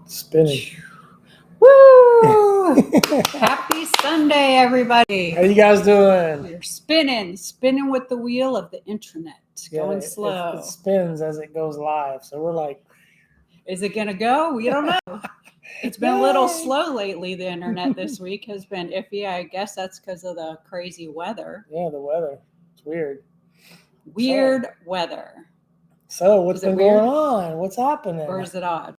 Spinning. Woo! Happy Sunday, everybody. How you guys doing? We're spinning with the wheel of the internet, going slow. It spins as it goes live. So we're like, is it going to go? We don't know. It's been a little slow lately. The internet this week has been iffy. I guess that's because of the crazy weather. Yeah, the weather. It's weird. Weather. So what's been going on? What's happening? Or is it odd?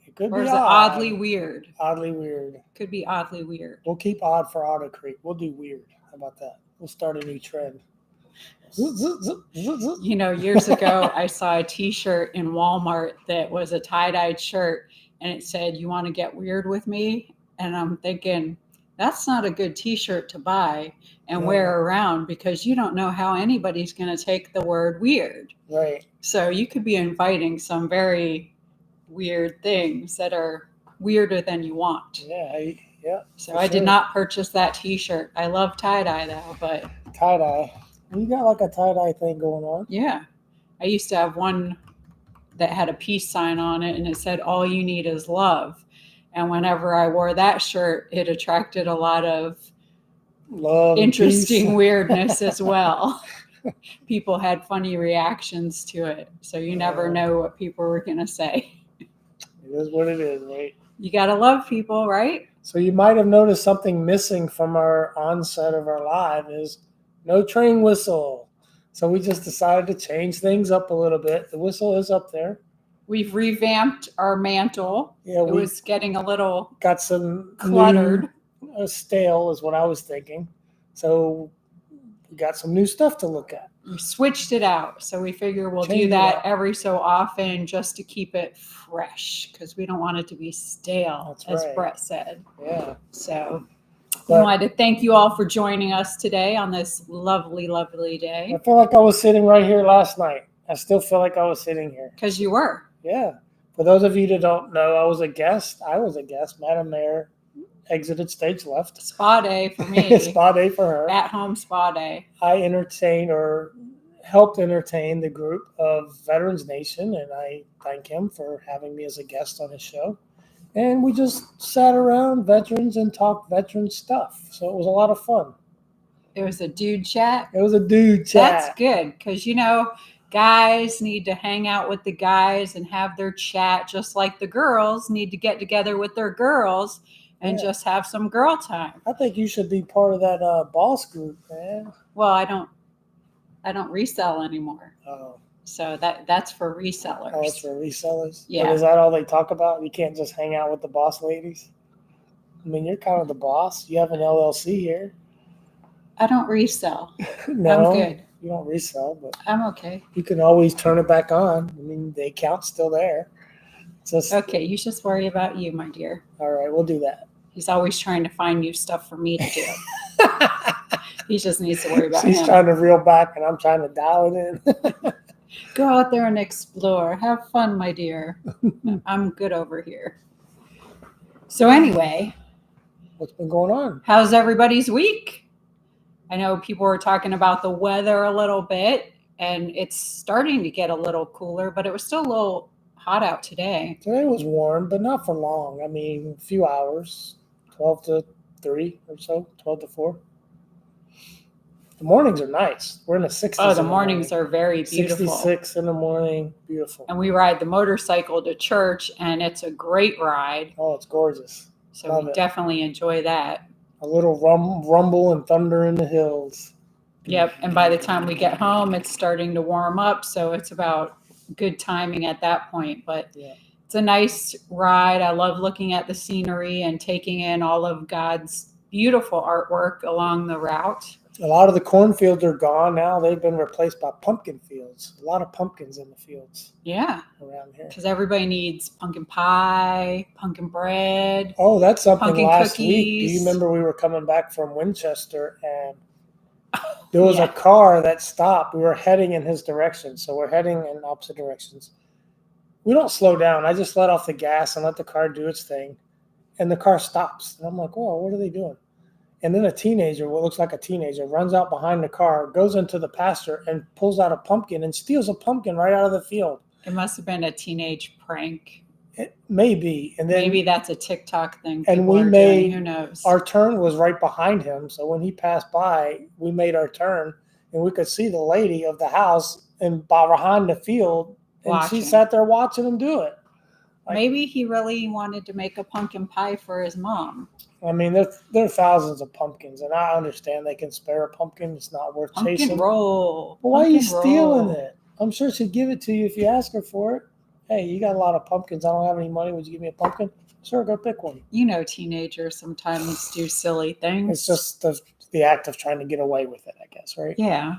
It could or be is it oddly weird? Oddly weird. Could be oddly weird. We'll keep odd for Otter Creek. We'll do weird. How about that? We'll start a new trend. You know, years ago, I saw a T-shirt in Walmart that was a tie-dyed shirt, and it said, "You want to get weird with me?" And I'm thinking, that's not a good T-shirt to buy and wear around, because you don't know how anybody's going to take the word weird. Right. So you could be inviting some very weird things that are weirder than you want. Yeah. So I did not purchase that T-shirt. I love tie-dye though, but tie-dye. You got like a tie-dye thing going on. Yeah. I used to have one that had a peace sign on it, and it said, "All you need is love." And whenever I wore that shirt, it attracted a lot of interesting weirdness as well. People had funny reactions to it. So you never know what people were going to say. It is what it is, right? You got to love people, right? So you might have noticed something missing from our onset of our live is no train whistle. So we just decided to change things up a little bit. The whistle is up there. We've revamped our mantle. Yeah, it was getting a little got some cluttered. Stale is what I was thinking. So we got some new stuff to look at. We switched it out. So we figure we'll do that every so often just to keep it fresh, because we don't want it to be stale, as Brett said. Yeah. So we wanted to thank you all for joining us today on this lovely, lovely day. I feel like I was sitting right here last night. I still feel like I was sitting here. Because you were. Yeah. For those of you that don't know, I was a guest. Madam Mayor exited stage left. Spa day for me. Spa day for her. At home spa day. I entertained or helped entertain the group of Veterans Nation, and I thank him for having me as a guest on his show. And we just sat around veterans and talked veteran stuff. So it was a lot of fun. It was a dude chat? It was a dude chat. That's good, because, you know, guys need to hang out with the guys and have their chat, just like the girls need to get together with their girls and just have some girl time. I think you should be part of that boss group, man. Well, I don't resell anymore. Oh. So that's for resellers. Oh, it's for resellers? Yeah. But is that all they talk about? You can't just hang out with the boss ladies? I mean, you're kind of the boss. You have an LLC here. I don't resell. No, I'm good. You don't resell, but I'm okay. You can always turn it back on. I mean, the account's still there. Okay, you just worry about you, my dear. All right, we'll do that. He's always trying to find new stuff for me to do. He just needs to worry about She's trying to reel back, and I'm trying to dial it in. Go out there and explore. Have fun, my dear. I'm good over here. So anyway. What's been going on? How's everybody's week? I know people were talking about the weather a little bit, and it's starting to get a little cooler, but it was still a little hot out today. Today was warm, but not for long. I mean, a few hours, 12 to 3 or so, 12 to 4. The mornings are nice. We're in the 60s. Oh, the mornings are very beautiful. 66 in the morning. Beautiful. And we ride the motorcycle to church, and it's a great ride. Oh, it's gorgeous. So we definitely enjoy that. A little rumble and thunder in the hills. Yep. And by the time we get home, it's starting to warm up. So it's about good timing at that point. But it's a nice ride. I love looking at the scenery and taking in all of God's beautiful artwork along the route. A lot of the cornfields are gone now. They've been replaced by pumpkin fields. A lot of pumpkins in the fields. Yeah. Around here. Because everybody needs pumpkin pie, pumpkin bread. Oh, that's something last cookies. week. Do you remember we were coming back from Winchester and there was a car that stopped. We were heading in his direction. So we're heading in opposite directions. We don't slow down. I just let off the gas and let the car do its thing. And the car stops. And I'm like, whoa, what are they doing? And then a teenager, what looks like a teenager, runs out behind the car, goes into the pasture, and pulls out a pumpkin and steals a pumpkin right out of the field. It must have been a teenage prank. It may be. And then Maybe that's a TikTok thing. And people we are made doing. Who knows? our turn was right behind him. So when he passed by, we made our turn and we could see the lady of the house and behind the field. And Watching. she sat there watching him do it. Like, maybe he really wanted to make a pumpkin pie for his mom. I mean, there are thousands of pumpkins, and I understand they can spare a pumpkin. It's not worth Pumpkin chasing. roll. But why are you stealing roll. it? I'm sure she'd give it to you if you ask her for it. Hey, you got a lot of pumpkins. I don't have any money. Would you give me a pumpkin? Sure, go pick one. You know, teenagers sometimes do silly things. It's just the act of trying to get away with it, I guess, right? Yeah.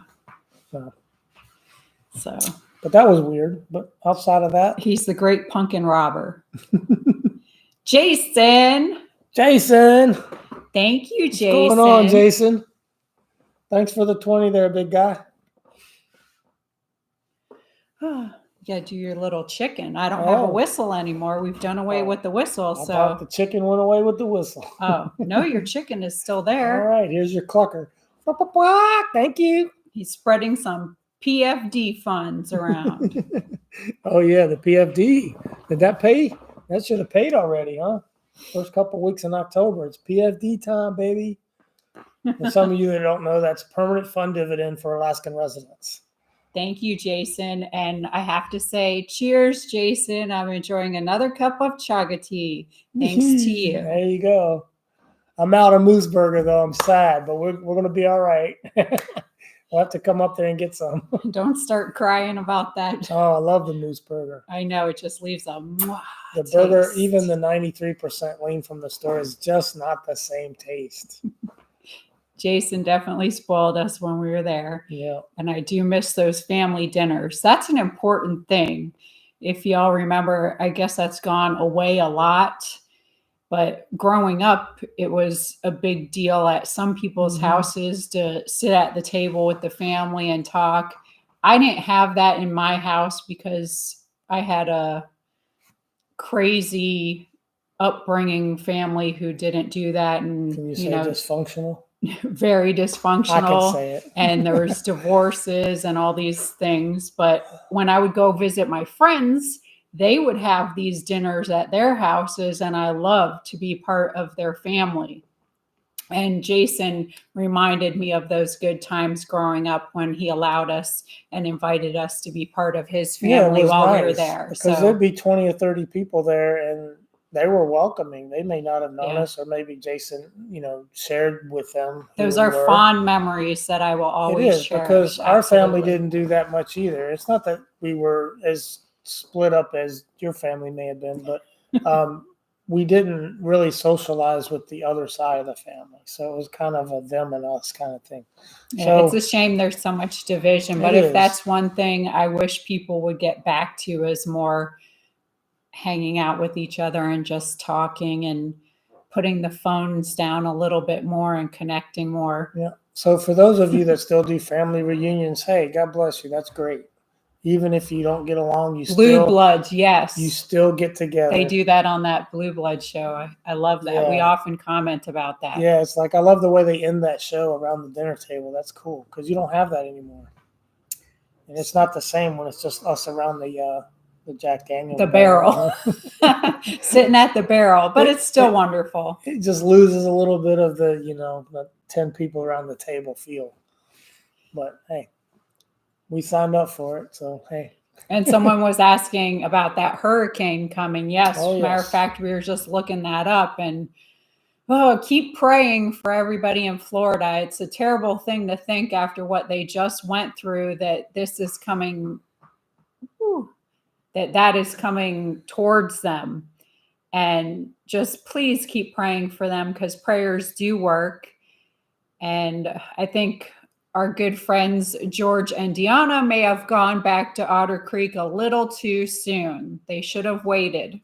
So. But that was weird. But outside of that, he's the great pumpkin robber. Jason. Thank you, Jason. What's going on, Jason? Thanks for the 20 there, big guy. You gotta do your little chicken. I don't have a whistle anymore. We've done away with the whistle. I so thought the chicken went away with the whistle. Oh, no, your chicken is still there. All right, here's your clucker. Thank you. He's spreading some PFD funds around. Oh, yeah, the PFD. Did that pay? That should have paid already, huh? First couple weeks in October. It's PFD time, baby. And some of you that don't know, that's permanent fund dividend for Alaskan residents. Thank you, Jason. And I have to say, cheers, Jason. I'm enjoying another cup of chaga tea. Thanks to you. There you go. I'm out of Moose Burger, though. I'm sad, but we're going to be all right. We'll have to come up there and get some. Don't start crying about that. Oh, I love the Moose Burger. I know. It just leaves a the burger, even the 93% lean from the store, is just not the same taste. Jason definitely spoiled us when we were there. Yeah. And I do miss those family dinners. That's an important thing. If y'all remember, I guess that's gone away a lot. But growing up, it was a big deal at some people's houses to sit at the table with the family and talk. I didn't have that in my house because I had a crazy upbringing family who didn't do that. And, Can you say dysfunctional? Very dysfunctional. I can say it. And there was divorces and all these things. But when I would go visit my friends, they would have these dinners at their houses, and I loved to be part of their family. And Jason reminded me of those good times growing up when he allowed us and invited us to be part of his family while we were there. Because there'd be 20 or 30 people there, and they were welcoming. They may not have known us, or maybe Jason, shared with them. Those are fond memories that I will always share. Because our family didn't do that much either. It's not that we were as split up as your family may have been, but we didn't really socialize with the other side of the family. So it was kind of a them and us kind of thing. Yeah, so, it's a shame there's so much division, but if that's one thing I wish people would get back to is more hanging out with each other and just talking and putting the phones down a little bit more and connecting more. Yeah. So for those of you that still do family reunions, hey, God bless you. That's great. Even if you don't get along, Blue Bloods, yes. You still get together. They do that on that Blue Blood show. I love that. Yeah. We often comment about that. Yeah, it's like I love the way they end that show around the dinner table. That's cool because you don't have that anymore. And it's not the same when it's just us around the Jack Daniels. The barrel. Sitting at the barrel, but it's still wonderful. It just loses a little bit of the 10 people around the table feel. But hey. We signed up for it, so hey. And someone was asking about that hurricane coming. Yes, matter of fact, we were just looking that up. And keep praying for everybody in Florida. It's a terrible thing to think after what they just went through that this is coming, that is coming towards them. And just please keep praying for them because prayers do work. And I think our good friends, George and Deanna, may have gone back to Otter Creek a little too soon. They should have waited.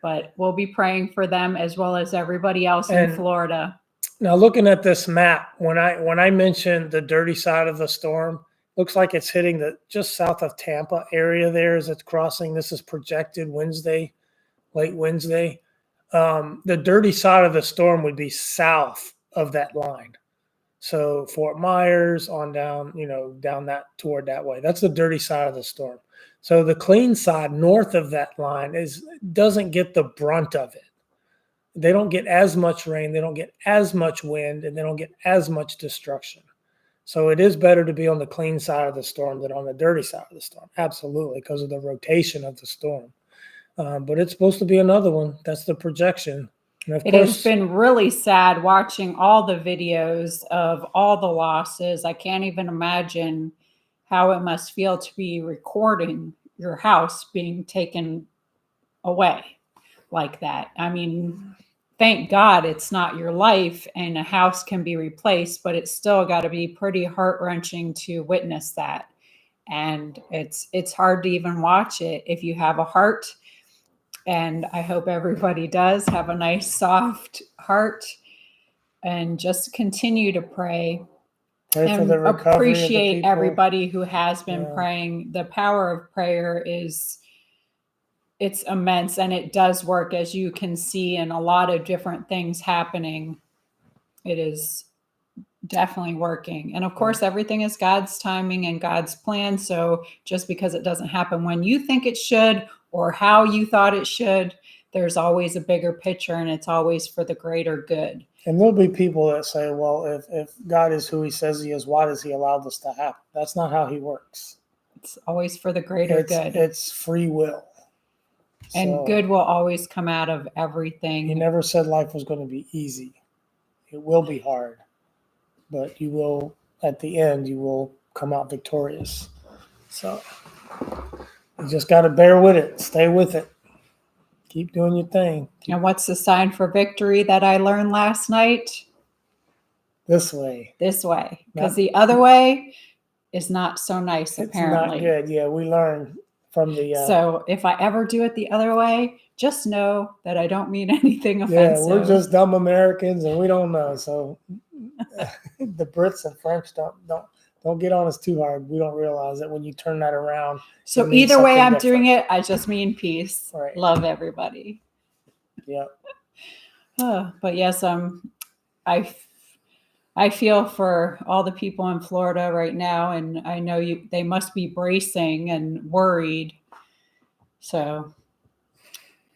But we'll be praying for them as well as everybody else in Florida. Now, looking at this map, when I mentioned the dirty side of the storm, looks like it's hitting the just south of Tampa area there as it's crossing. This is projected Wednesday, late Wednesday. The dirty side of the storm would be south of that line. So Fort Myers on down, down that toward that way. That's the dirty side of the storm. So the clean side north of that line doesn't get the brunt of it. They don't get as much rain, they don't get as much wind, and they don't get as much destruction. So it is better to be on the clean side of the storm than on the dirty side of the storm. Absolutely, because of the rotation of the storm. But it's supposed to be another one. That's the projection. And of It course, has been really sad watching all the videos of all the losses. I can't even imagine how it must feel to be recording your house being taken away like that. I mean, thank God it's not your life and a house can be replaced, but it's still got to be pretty heart-wrenching to witness that. And it's hard to even watch it if you have a heart. And I hope everybody does have a nice, soft heart, and just continue to pray pray for and the recovery of the appreciate people. everybody who has been Yeah. praying. The power of prayer it's immense, and it does work, as you can see in a lot of different things happening. It is definitely working. And of course, everything is God's timing and God's plan. So just because it doesn't happen when you think it should or how you thought it should, there's always a bigger picture, and it's always for the greater good. And there'll be people that say, well, if God is who he says he is, why does he allow this to happen? That's not how he works. It's always for the greater good. It's free will. And So, good will always come out of everything. he never said life was going to be easy. It will be hard, but you will, at the end, you will come out victorious. So you just got to bear with it. Stay with it. Keep doing your thing. And what's the sign for victory that I learned last night? This way. This way. Because the other way is not so nice, apparently. It's not good. Yeah, we learned from the... So if I ever do it the other way, just know that I don't mean anything offensive. Yeah, we're just dumb Americans and we don't know. So the Brits and French don't get on us too hard. We don't realize that when you turn that around. So either way I'm doing it, I just mean peace. Right. Love everybody. Yeah. But yes, I feel for all the people in Florida right now, and I know they must be bracing and worried. So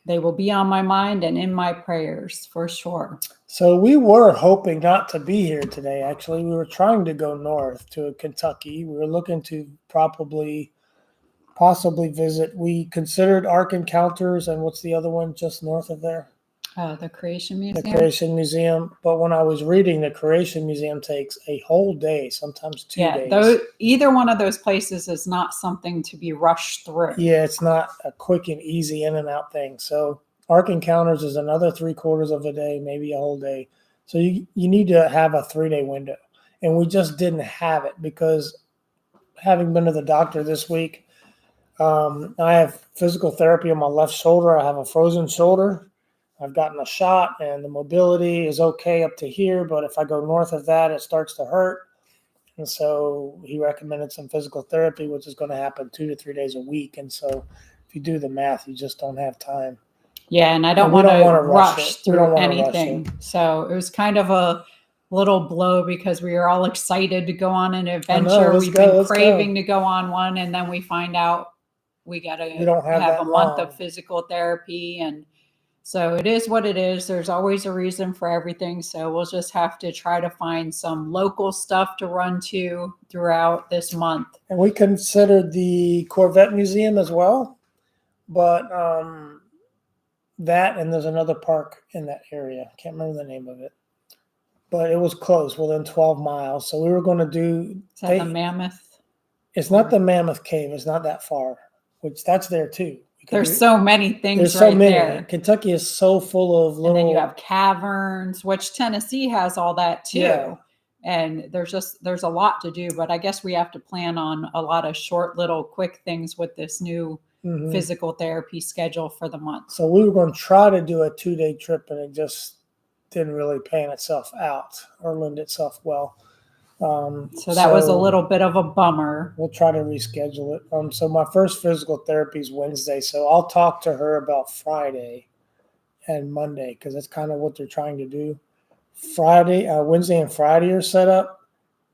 they will be on my mind and in my prayers for sure. So we were hoping not to be here today. Actually, we were trying to go north to Kentucky. We were looking to possibly visit. We considered Ark Encounters and what's the other one just north of there? The Creation Museum. The Creation Museum. But when I was reading, the Creation Museum takes a whole day, sometimes 2 days. Yeah, either one of those places is not something to be rushed through. Yeah, it's not a quick and easy in and out thing. So Ark Encounters is another 3/4 of a day, maybe a whole day. So you need to have a 3-day window. And we just didn't have it because having been to the doctor this week, I have physical therapy on my left shoulder. I have a frozen shoulder. I've gotten a shot and the mobility is okay up to here, but if I go north of that, it starts to hurt. And so he recommended some physical therapy, which is going to happen 2 to 3 days a week. And so if you do the math, you just don't have time. Yeah, and I don't want to rush through anything. So it was kind of a little blow because we were all excited to go on an adventure. We've been craving to go on one, and then we find out we got to have a month of physical therapy. And so it is what it is. There's always a reason for everything. So we'll just have to try to find some local stuff to run to throughout this month. And we considered the Corvette Museum as well, but that and there's another park in that area. I can't remember the name of it, but it was close, within 12 miles. So we were going to do... Is that the Mammoth? It's not the Mammoth Cave. It's not that far, which that's there too. There's so many things. There's so many. There. Kentucky is so full of little. And then you have caverns, which Tennessee has all that too. Yeah. And there's a lot to do, but I guess we have to plan on a lot of short, little, quick things with this new physical therapy schedule for the month. So we were going to try to do a 2-day trip, and it just didn't really pan itself out or lend itself well. So that was a little bit of a bummer. We'll try to reschedule it. So my first physical therapy is Wednesday. So I'll talk to her about Friday and Monday, because that's kind of what they're trying to do. Wednesday and Friday are set up,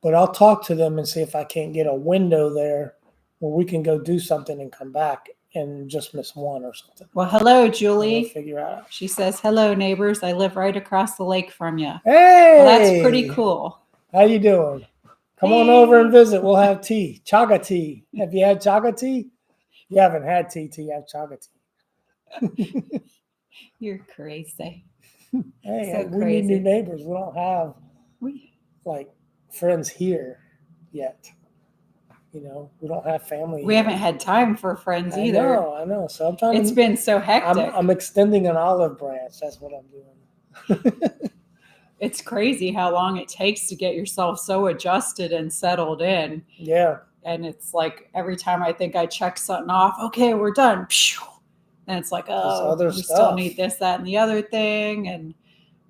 but I'll talk to them and see if I can't get a window there where we can go do something and come back and just miss one or something. Well, hello, We'll Julie. figure out. She says, hello, neighbors. I live right across the lake from you. Hey, Well, that's pretty cool. How you doing? Come on Hey. over and visit. We'll have tea, chaga tea. Have you had chaga tea? You haven't had tea till you have chaga tea. You're crazy. Hey, So we need new crazy. neighbors. We don't have like friends here yet. You know, we don't have family. We here. haven't had time for friends either. I know. So I'm trying It's to. been so hectic. I'm extending an olive branch. That's what I'm doing. It's crazy how long it takes to get yourself so adjusted and settled in. Yeah. And it's like every time I think I check something off, okay, we're done. And it's like, oh, we still need this, that, and the other thing.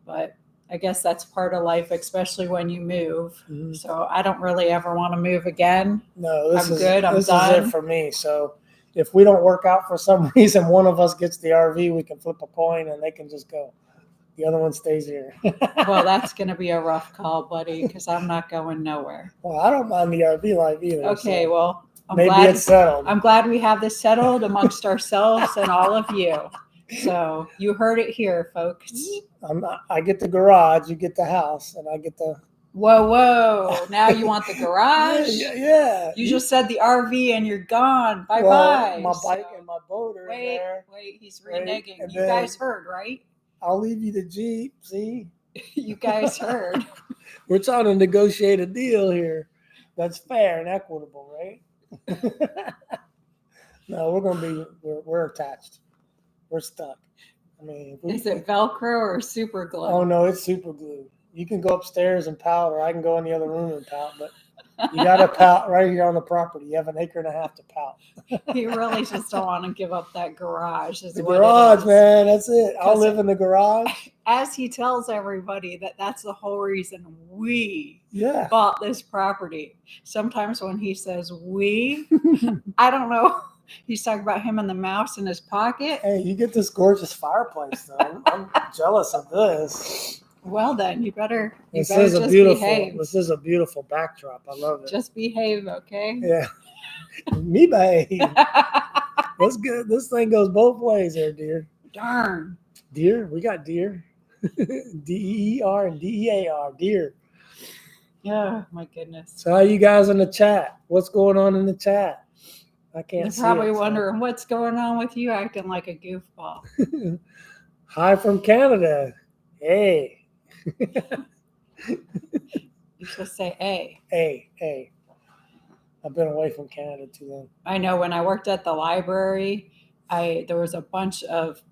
But I guess that's part of life, especially when you move. Mm-hmm. So I don't really ever want to move again. No, this is good. I'm this done. is it for me. So if we don't work out for some reason, one of us gets the RV, we can flip a coin and they can just go. The other one stays here. Well, that's going to be a rough call, buddy, because I'm not going nowhere. Well, I don't mind the RV life either. Okay, so well, maybe it's settled. I'm glad we have this settled amongst ourselves and all of you. So you heard it here, folks. I get the garage, you get the house, and I get the. Whoa! Now you want the garage? Yeah. You just said the RV and you're gone. Bye bye. My bike and my boat are in there. Wait, he's reneging. And you guys heard, right? I'll leave you the Jeep. See? You guys heard. We're trying to negotiate a deal here that's fair and equitable, right? No, we're attached. We're stuck. I mean, is it Velcro or super glue? Oh no, it's super glue. You can go upstairs and pout, or I can go in the other room and pout, but you got to pout right here on the property. You have an acre and a half to pout. You really just don't want to give up that garage. The garage, man, that's it. I'll live in the garage. As he tells everybody that's the whole reason we bought this property. Sometimes when he says we, I don't know. He's talking about him and the mouse in his pocket. Hey, you get this gorgeous fireplace, though. I'm jealous of this. Well, then you better. This is a beautiful backdrop. I love it. Just behave, okay? Yeah, me behave. That's good. This thing goes both ways, there, dear. Darn. Deer, we got deer. DEER and DEAR, deer. Yeah, my goodness. So, how you guys in the chat? What's going on in the chat? I can't see. You're probably wondering what's going on with you acting like a goofball. Hi from Canada. Hey. You should say A. Hey. I've been away from Canada too long. I know when I worked at the library, there was a bunch of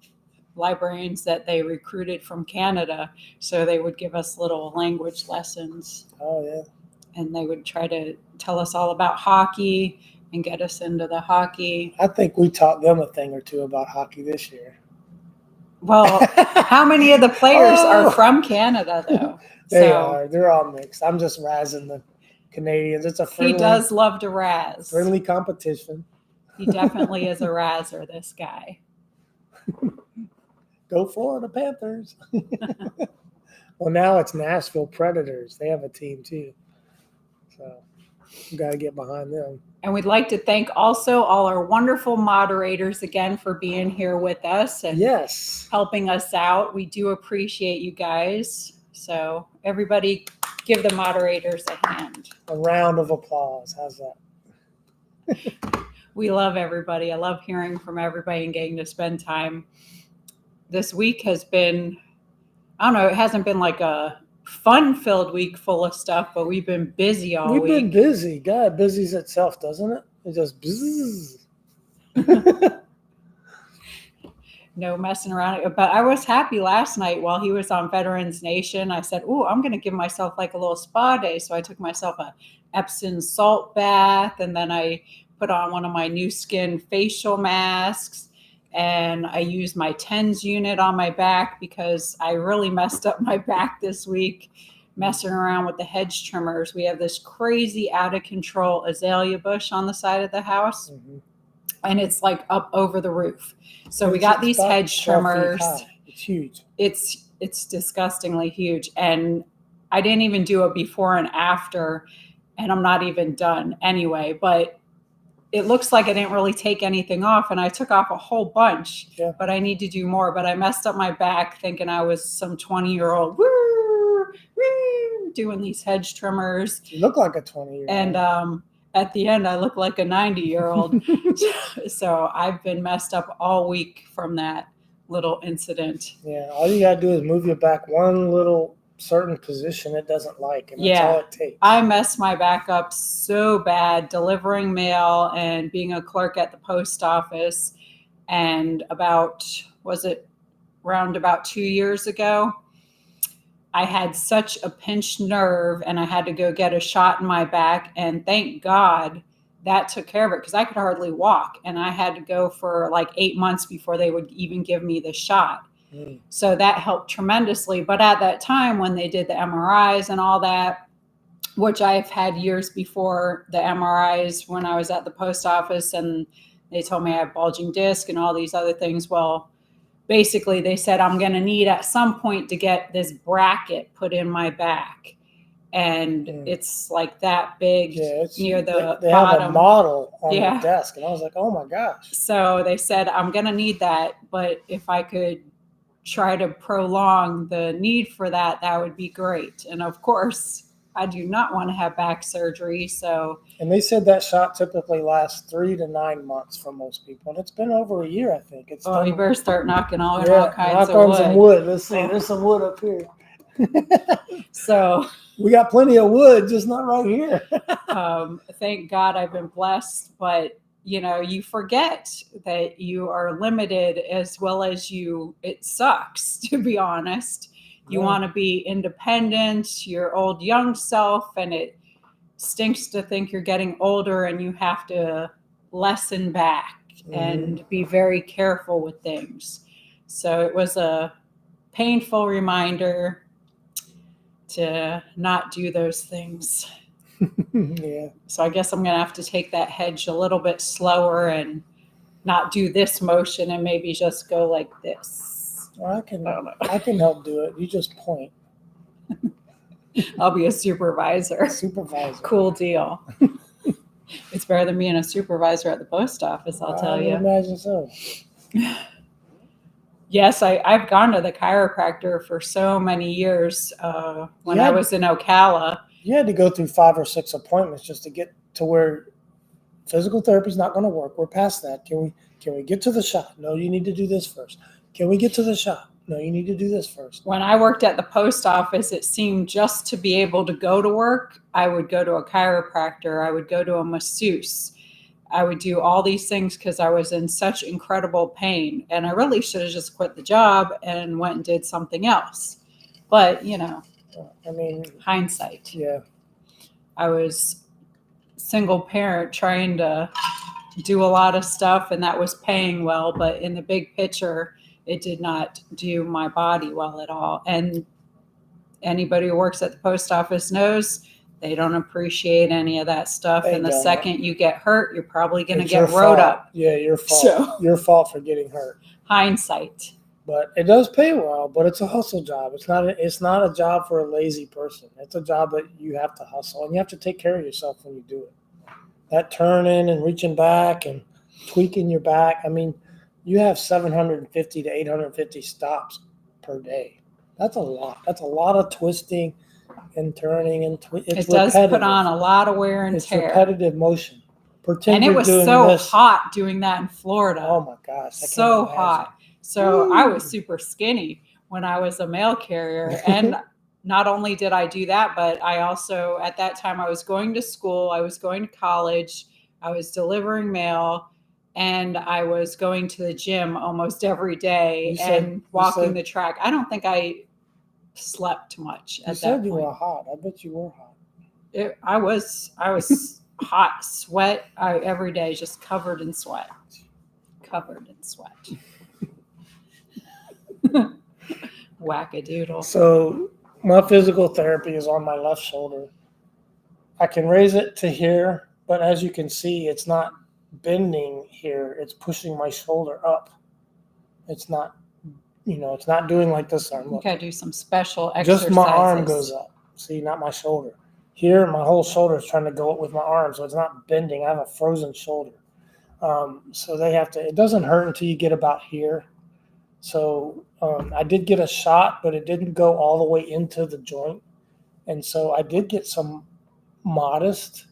librarians that they recruited from Canada. So they would give us little language lessons. Oh, yeah. And they would try to tell us all about hockey and get us into the hockey. I think we taught them a thing or two about hockey this year. Well, how many of the players are from Canada, though? They are. They're all mixed. I'm just razzing the Canadians. It's a friendly. He does love to razz. Friendly competition. He definitely is a razzer, this guy. Go Florida Panthers. Well, now it's Nashville Predators. They have a team, too. So we got to get behind them. And we'd like to thank also all our wonderful moderators again for being here with us and helping us out. We do appreciate you guys. So everybody give the moderators a hand. A round of applause. How's that? We love everybody. I love hearing from everybody and getting to spend time. This week has been, I don't know, it hasn't been like a fun-filled week full of stuff, but we've been busy all week. We've been busy. God busies itself, doesn't it? It just bzzz. No messing around. But I was happy last night while he was on Veterans Nation. I said, I'm going to give myself like a little spa day. So I took myself a Epsom salt bath, and then I put on one of my NuSkin facial masks. And I used my TENS unit on my back because I really messed up my back this week messing around with the hedge trimmers. We have this crazy out of control azalea bush on the side of the house. Mm-hmm. And it's like up over the roof. So we got these hedge trimmers. It's huge. It's disgustingly huge. And I didn't even do a before and after, and I'm not even done anyway. But it looks like I didn't really take anything off, and I took off a whole bunch, Yeah. but I need to do more. But I messed up my back thinking I was some 20-year-old doing these hedge trimmers. You look like a 20-year-old. And at the end, I look like a 90-year-old. So I've been messed up all week from that little incident. Yeah, all you got to do is move your back one little certain position it doesn't like, and that's all it takes. I messed my back up so bad delivering mail and being a clerk at the post office. And around about 2 years ago, I had such a pinched nerve and I had to go get a shot in my back. And thank God that took care of it, because I could hardly walk. And I had to go for like 8 months before they would even give me the shot. So that helped tremendously. But at that time, when they did the MRIs and all that, which I've had years before the MRIs when I was at the post office, and they told me I have bulging disc and all these other things. Well, basically they said I'm going to need at some point to get this bracket put in my back. And it's like that big near the they bottom. have a model on the desk. And I was like, oh my gosh. So they said, I'm going to need that. But if I could try to prolong the need for that, that would be great. And of course, I do not want to have back surgery. And they said that shot typically lasts 3 to 9 months for most people, and it's been over a year, I think. You better start knocking all kinds of wood. Some wood. Let's see. There's some wood up here. So we got plenty of wood, just not right here. Thank God I've been blessed, but you forget that you are limited as well as it sucks, to be honest. You want to be independent, your old young self, and it stinks to think you're getting older and you have to lessen back and be very careful with things. So it was a painful reminder to not do those things. So I guess I'm going to have to take that hedge a little bit slower and not do this motion and maybe just go like this. Well, I can help do it. You just point. I'll be a supervisor. Cool deal. It's better than being a supervisor at the post office, I'll tell you. I imagine so. Yes, I've gone to the chiropractor for so many years. When I was in Ocala. You had to go through 5 or 6 appointments just to get to where physical therapy is not going to work. We're past that. Can we get to the shot? No, you need to do this first. Can we get to the shop? No, you need to do this first. When I worked at the post office, it seemed just to be able to go to work, I would go to a chiropractor. I would go to a masseuse. I would do all these things because I was in such incredible pain. And I really should have just quit the job and went and did something else. But, hindsight. Yeah. I was single parent trying to do a lot of stuff, and that was paying well. But in the big picture, it did not do my body well at all. And anybody who works at the post office knows they don't appreciate any of that stuff. And the second you get hurt, you're probably going to get rode up. Yeah, your fault. Your fault for getting hurt. Hindsight. But it does pay well, but it's a hustle job. It's not a job for a lazy person. It's a job that you have to hustle, and you have to take care of yourself when you do it. That turning and reaching back and tweaking your back. You have 750 to 850 stops per day. That's a lot. That's a lot of twisting and turning and it does put on a lot of wear and tear. It's repetitive motion. And it was so hot doing that in Florida. Oh my gosh. So hot. So I was super skinny when I was a mail carrier. And not only did I do that, but I also, at that time, I was going to school. I was going to college. I was delivering mail. And I was going to the gym almost every day and walking the track. I don't think I slept much at that point. You said you were hot. I bet you were hot. I was hot, sweat every day, just covered in sweat. Wackadoodle. So my physical therapy is on my left shoulder. I can raise it to here, but as you can see, it's not bending here. It's pushing my shoulder up. It's not, it's not doing like this arm. You gotta do some special exercises. Just my arm goes up. See, not my shoulder. Here, my whole shoulder is trying to go up with my arm, so it's not bending. I have a frozen shoulder. So they have to. It doesn't hurt until you get about here. So I did get a shot, but it didn't go all the way into the joint, and so I did get some modest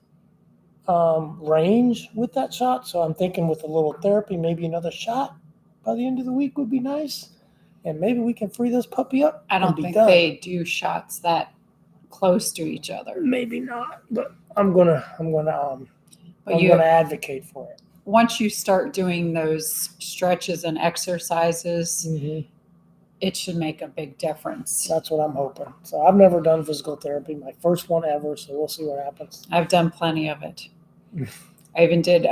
range with that shot. So I'm thinking with a little therapy, maybe another shot by the end of the week would be nice, and maybe we can free this puppy up. I don't think they do shots that close to each other. Maybe not, but I'm gonna advocate for it. Once you start doing those stretches and exercises, it should make a big difference. That's what I'm hoping. So I've never done physical therapy, my first one ever. So we'll see what happens. I've done plenty of it. I even did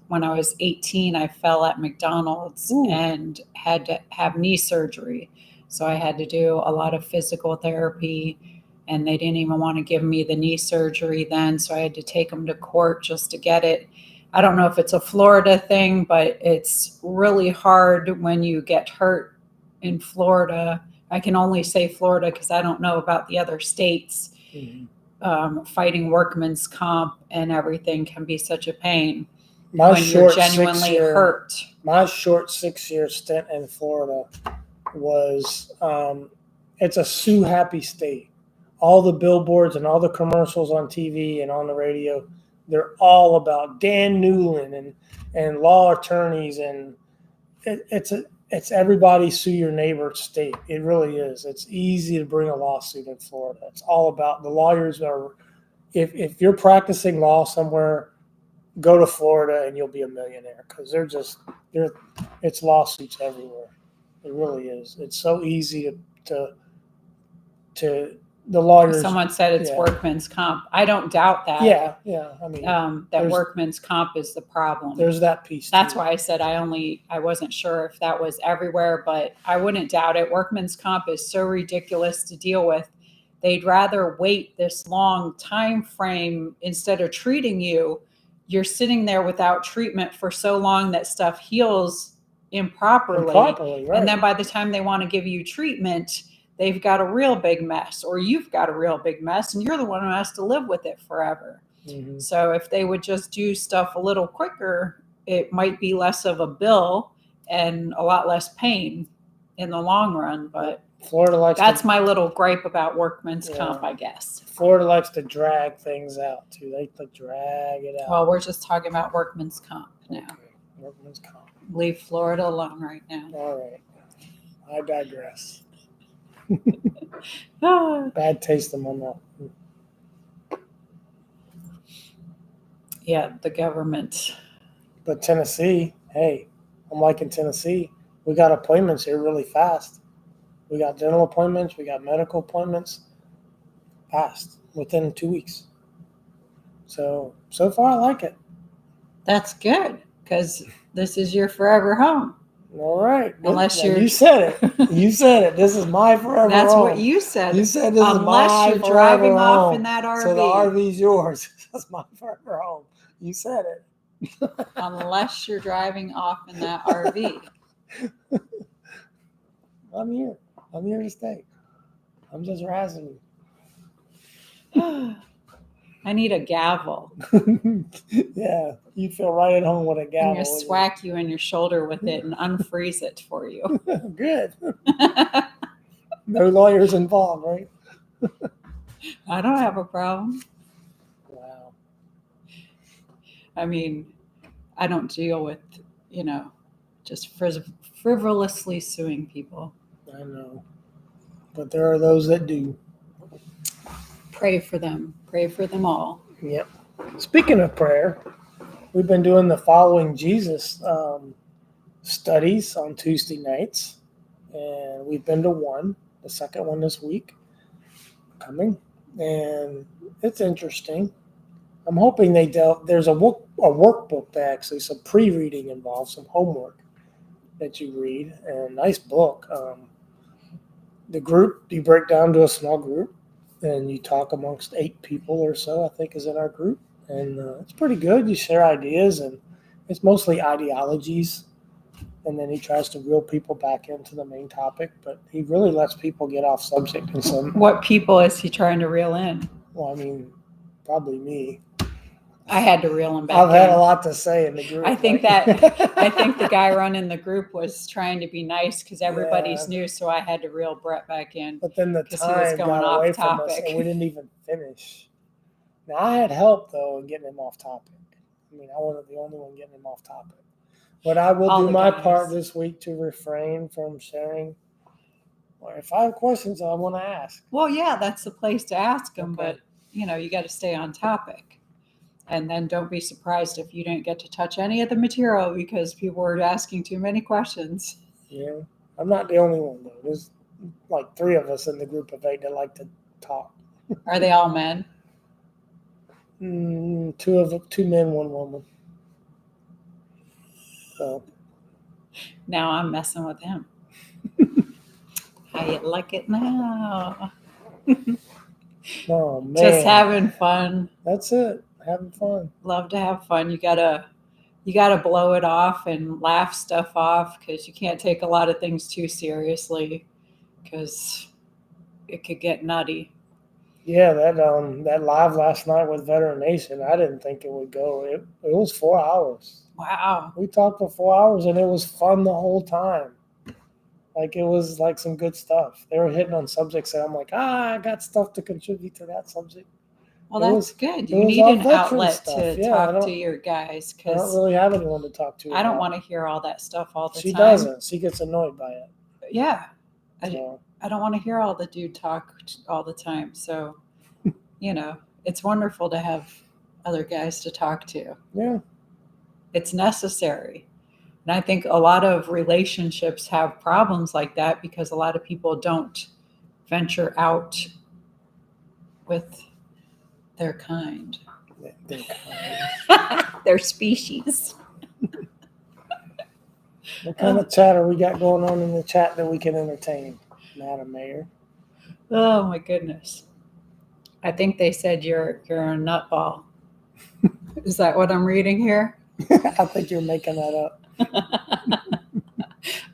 when I was 18. I fell at McDonald's and had to have knee surgery. So I had to do a lot of physical therapy. And they didn't even want to give me the knee surgery then. So I had to take them to court just to get it. I don't know if it's a Florida thing, but it's really hard when you get hurt in Florida. I can only say Florida because I don't know about the other states. Fighting workman's comp and everything can be such a pain when you're genuinely hurt. My short 6-year stint in Florida was, it's a sue happy state. All the billboards and all the commercials on TV and on the radio, they're all about Dan Newland and law attorneys, and it's everybody sue your neighbor state. It really is. It's easy to bring a lawsuit in Florida. It's all about the lawyers are. If you're practicing law somewhere, go to Florida and you'll be a millionaire because it's lawsuits everywhere. It really is. It's so easy to the lawyers. Someone said it's workman's comp. I don't doubt that. Yeah. I mean, that workman's comp is the problem. There's that piece. That's why I said I wasn't sure if that was everywhere, but I wouldn't doubt it. Workman's comp is so ridiculous to deal with. They'd rather wait this long time frame instead of treating you. You're sitting there without treatment for so long that stuff heals improperly. Right. And then by the time they want to give you treatment, they've got a real big mess, or you've got a real big mess, and you're the one who has to live with it forever. So if they would just do stuff a little quicker, it might be less of a bill and a lot less pain in the long run. But Florida likes that's my little gripe about workman's comp, I guess. Florida likes to drag things out too. They like to drag it out. Well, we're just talking about workman's comp now. Okay. Workman's comp. Leave Florida alone right now. All right. I digress. Ah. Bad taste in my mouth. Yeah, the government. But Tennessee, hey, I'm liking Tennessee. We got appointments here really fast. We got dental appointments. We got medical appointments fast within 2 weeks. So far, I like it. That's good because this is your forever home. All right. Unless you said it. You said it. This is my forever home. That's what you said. You said this is my unless you're driving off in that RV. So the RV's yours. That's my forever home. You said it. Unless you're driving off in that RV. I'm here. I'm here to stay. I'm just razzing you. I need a gavel. Yeah, you feel right at home with a gavel. I'm going to swack you in your shoulder with it and unfreeze it for you. Good. No lawyers involved, right? I don't have a problem. Wow. I mean, I don't deal with, just frivolously suing people. I know. But there are those that do. Pray for them. Pray for them all. Yep. Speaking of prayer, we've been doing the Following Jesus studies on Tuesday nights. And we've been to one, the second one this week coming. And it's interesting. I'm hoping there's a workbook actually, some pre-reading involved, some homework that you read. And a nice book. The group, you break down to a small group. And you talk amongst 8 people or so, I think, is in our group. And it's pretty good. You share ideas, and it's mostly ideologies. And then he tries to reel people back into the main topic. But he really lets people get off subject in some. What people is he trying to reel in? Well, I mean, probably me. I had to reel him back I've had in. a lot to say in the group. I think like- I think the guy running the group was trying to be nice because everybody's Yeah. new, so I had to reel Brett back in. But then the 'Cause he was time going got away off from us, topic. and we didn't even finish. Now I had help though in getting him off topic. I mean, I wasn't the only one getting him off topic. But I will All do the my guys. part this week to refrain from sharing. Or if I have questions I want to ask. Well, yeah, that's the place to ask them, Okay. but you got to stay on topic. And then don't be surprised if you didn't get to touch any of the material because people were asking too many questions. Yeah, I'm not the only one though. There's like 3 of us in the group of 8 that like to talk. Are they all men? 2 men, 1 woman. So Now I'm messing with him. How you like it now? oh man, Just having fun. That's it. Having fun. Love to have fun. You gotta blow it off and laugh stuff off because you can't take a lot of things too seriously because it could get nutty. Yeah, that live last night with Veteran Nation, I didn't think it would go. It was 4 hours. Wow. We talked for 4 hours and it was fun the whole time. Like it was like some good stuff. They were hitting on subjects that I'm like, I got stuff to contribute to that subject. Well, It that's was- good. it You was need all an veteran outlet stuff. to Yeah, I talk don't- to your guys I don't because really have anyone to talk to. I don't about want to hear all that stuff all the She time. doesn't. She gets annoyed by it. Yeah. So, I don't want to hear all the dude talk all the time. So, it's wonderful to have other guys to talk to. yeah. It's necessary. And I think a lot of relationships have problems like that because a lot of people don't venture out with their kind, their species. What kind of chatter we got going on in the chat that we can entertain, Madam Mayor? Oh my goodness. I think they said you're a nutball. Is that what I'm reading here? I think you're making that up.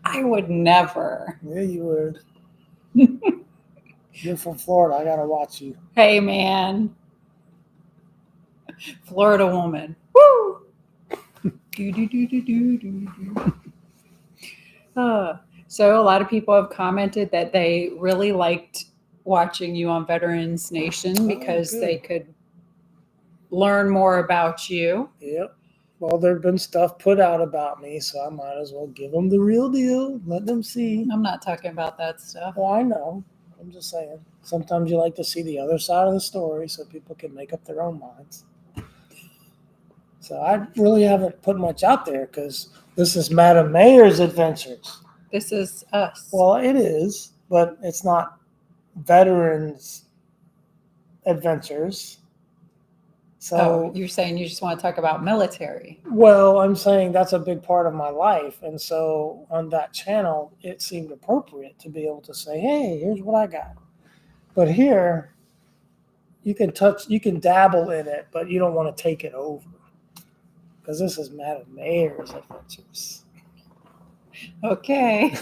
I would never. Yeah, you would. You're from Florida. I gotta watch you. Hey, man. Florida woman. Woo! Do, do, do, do, do, do, do. So a lot of people have commented that they really liked watching you on Veterans Nation because good. they could learn more about you. Yep. Well, there's been stuff put out about me, so I might as well give them the real deal. Let them see. I'm not talking about that stuff. Well, I know. I'm just saying. Sometimes you like to see the other side of the story so people can make up their own minds. So I really haven't put much out there because this is Madam Mayor's adventures. This is us. Well, it is, but it's not veterans' adventures. So, you're saying you just want to talk about military. well, I'm saying that's a big part of my life. And so on that channel, it seemed appropriate to be able to say, hey, here's what I got. But here, you can dabble in it, but you don't want to take it over. Because this is Madam Mayor's adventures. Okay.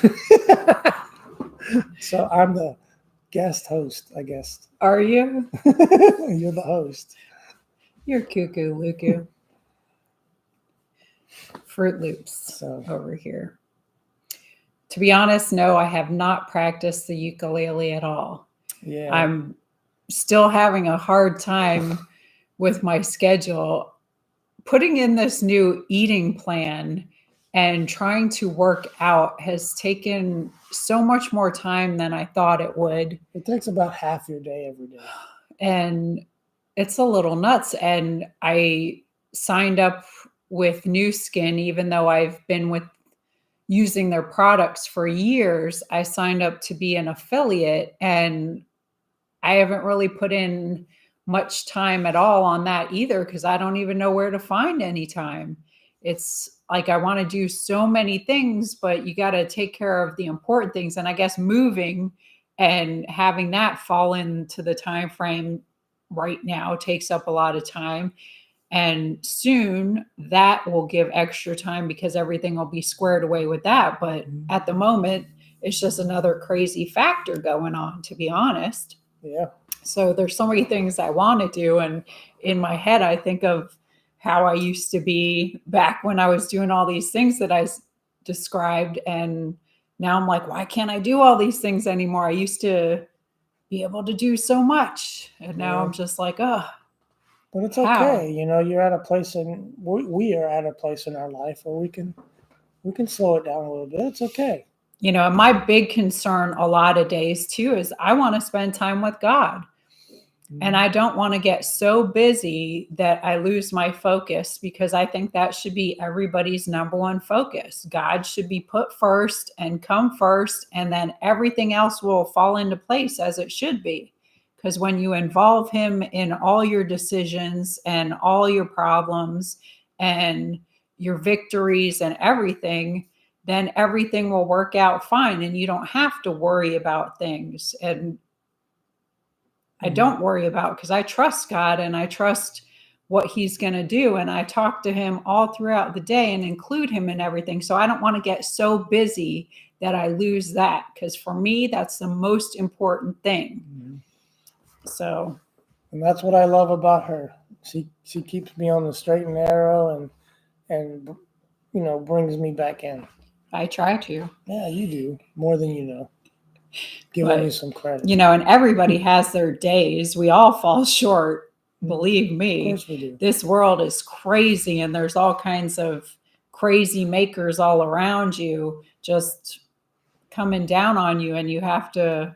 So I'm the guest host, I guess. Are you? You're the host. You're cuckoo, Luku. Fruit Loops So over here. To be honest, no, I have not practiced the ukulele at all. yeah. I'm still having a hard time with my schedule. Putting in this new eating plan and trying to work out has taken so much more time than I thought it would. It takes about half your day every day. And it's a little nuts. And I signed up with NuSkin, even though I've been using their products for years. I signed up to be an affiliate, and I haven't really put in much time at all on that either because I don't even know where to find any time. It's like I want to do so many things, but you got to take care of the important things. And I guess moving and having that fall into the time frame right now takes up a lot of time. And soon that will give extra time because everything will be squared away with that. But at the moment, it's just another crazy factor going on, to be honest. Yeah. So there's so many things I want to do. And in my head, I think of how I used to be back when I was doing all these things that I described. And now I'm like, why can't I do all these things anymore? I used to be able to do so much. And now I'm just like, oh, but it's how? okay. You're at a place we are at a place in our life where we can slow it down a little bit. It's okay. And my big concern a lot of days too is I want to spend time with God. And I don't want to get so busy that I lose my focus, because I think that should be everybody's number one focus. God should be put first and come first, and then everything else will fall into place as it should be. Because when you involve him in all your decisions and all your problems and your victories and everything, then everything will work out fine and you don't have to worry about things. And I don't worry about, because I trust God and I trust what he's going to do. And I talk to him all throughout the day and include him in everything. So I don't want to get so busy that I lose that, because for me, that's the most important thing. So, and that's what I love about her. She keeps me on the straight and narrow and brings me back in. I try to. Yeah, you do more than you know. Giving me some credit. And everybody has their days. We all fall short. Believe me. Of course we do. This world is crazy, and there's all kinds of crazy makers all around you just coming down on you, and you have to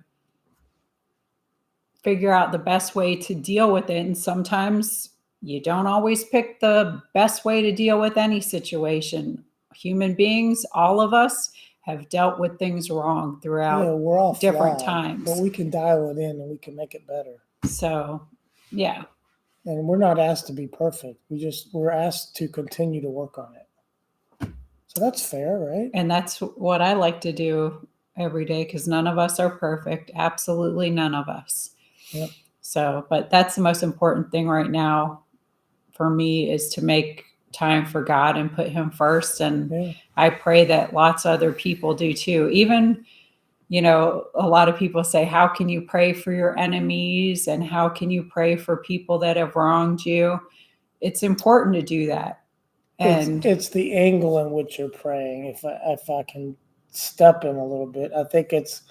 figure out the best way to deal with it. And sometimes you don't always pick the best way to deal with any situation. Human beings, all of us, have dealt with things wrong throughout we're all different flawed, times. but we can dial it in and we can make it better. So, yeah. And we're not asked to be perfect. We're asked to continue to work on it. So that's fair, right? And that's what I like to do every day, because none of us are perfect. Absolutely none of us. Yep. So, but that's the most important thing right now for me, is to make time for God and put him first. And I pray that lots of other people do too. Even, a lot of people say, how can you pray for your enemies? And how can you pray for people that have wronged you? It's important to do that. And it's the angle in which you're praying. If I can step in a little bit, I think it's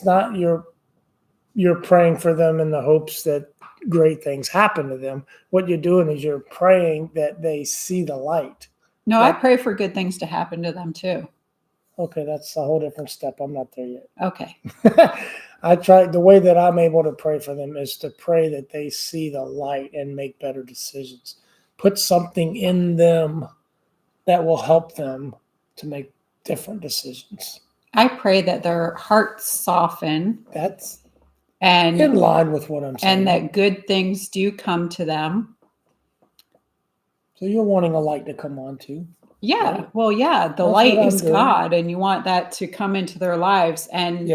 not you're praying for them in the hopes that great things happen to them. What you're doing is you're praying that they see the light. No, I pray for good things to happen to them too. Okay, that's a whole different step. I'm not there yet. Okay. The way that I'm able to pray for them is to pray that they see the light and make better decisions. Put something in them that will help them to make different decisions. I pray that their hearts soften. That's and in line with what I'm saying. And that good things do come to them. So you're wanting a light to come on too. Yeah. Right? Well, yeah, the light is God, and you want that to come into their lives. And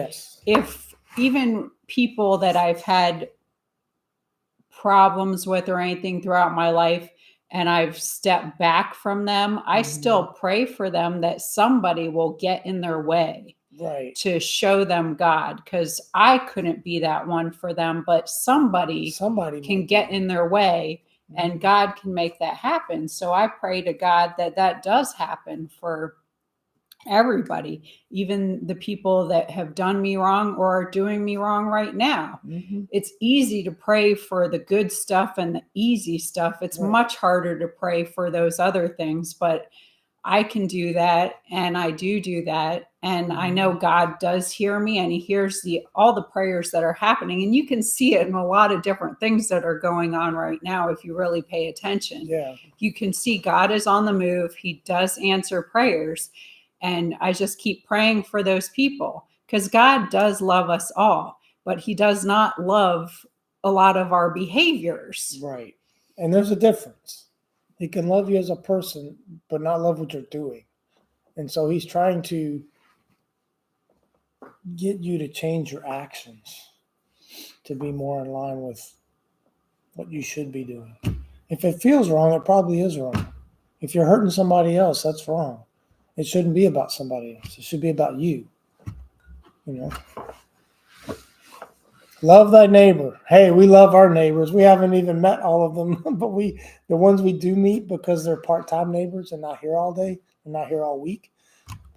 if even people that I've had problems with or anything throughout my life, and I've stepped back from them, I still pray for them that somebody will get in their way. Right. To show them God, because I couldn't be that one for them, but somebody can get in their way, and God can make that happen. So I pray to God that does happen for everybody, even the people that have done me wrong or are doing me wrong right now. It's easy to pray for the good stuff and the easy stuff. It's much harder to pray for those other things, but I can do that, and I do that, and I know God does hear me, and he hears all the prayers that are happening, and you can see it in a lot of different things that are going on right now if you really pay attention. Yeah. You can see God is on the move. He does answer prayers, and I just keep praying for those people, because God does love us all, but he does not love a lot of our behaviors. Right. And there's a difference. He can love you as a person, but not love what you're doing. And so he's trying to get you to change your actions to be more in line with what you should be doing. If it feels wrong, it probably is wrong. If you're hurting somebody else, that's wrong. It shouldn't be about somebody else. It should be about you. Love thy neighbor. Hey, we love our neighbors. We haven't even met all of them, but the ones we do meet, because they're part-time neighbors and not here all day and not here all week.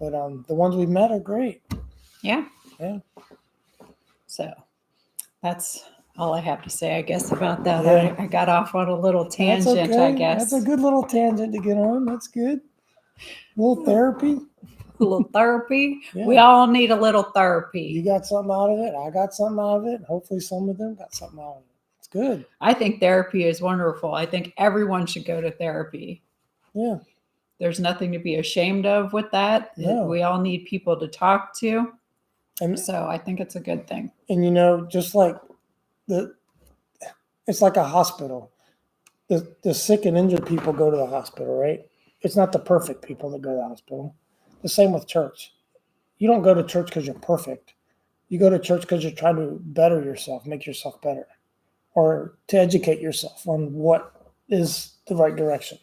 But the ones we've met are great. Yeah. Yeah. So that's all I have to say, I guess, about that. Yeah. I got off on a little That's tangent, okay. I guess. That's a good little tangent to get on. That's good. A little therapy. A little therapy. Yeah. We all need a little therapy. You got something out of it. I got something out of it. Hopefully some of them got something out of it. It's good. I think therapy is wonderful. I think everyone should go to therapy. Yeah. There's nothing to be ashamed of with that. No. We all need people to talk to. And So I think it's a good thing. And just like it's like a hospital. The sick and injured people go to the hospital, right? It's not the perfect people that go to the hospital. The same with church. You don't go to church because you're perfect. You go to church because you're trying to better yourself, make yourself better, or to educate yourself on what is the right direction.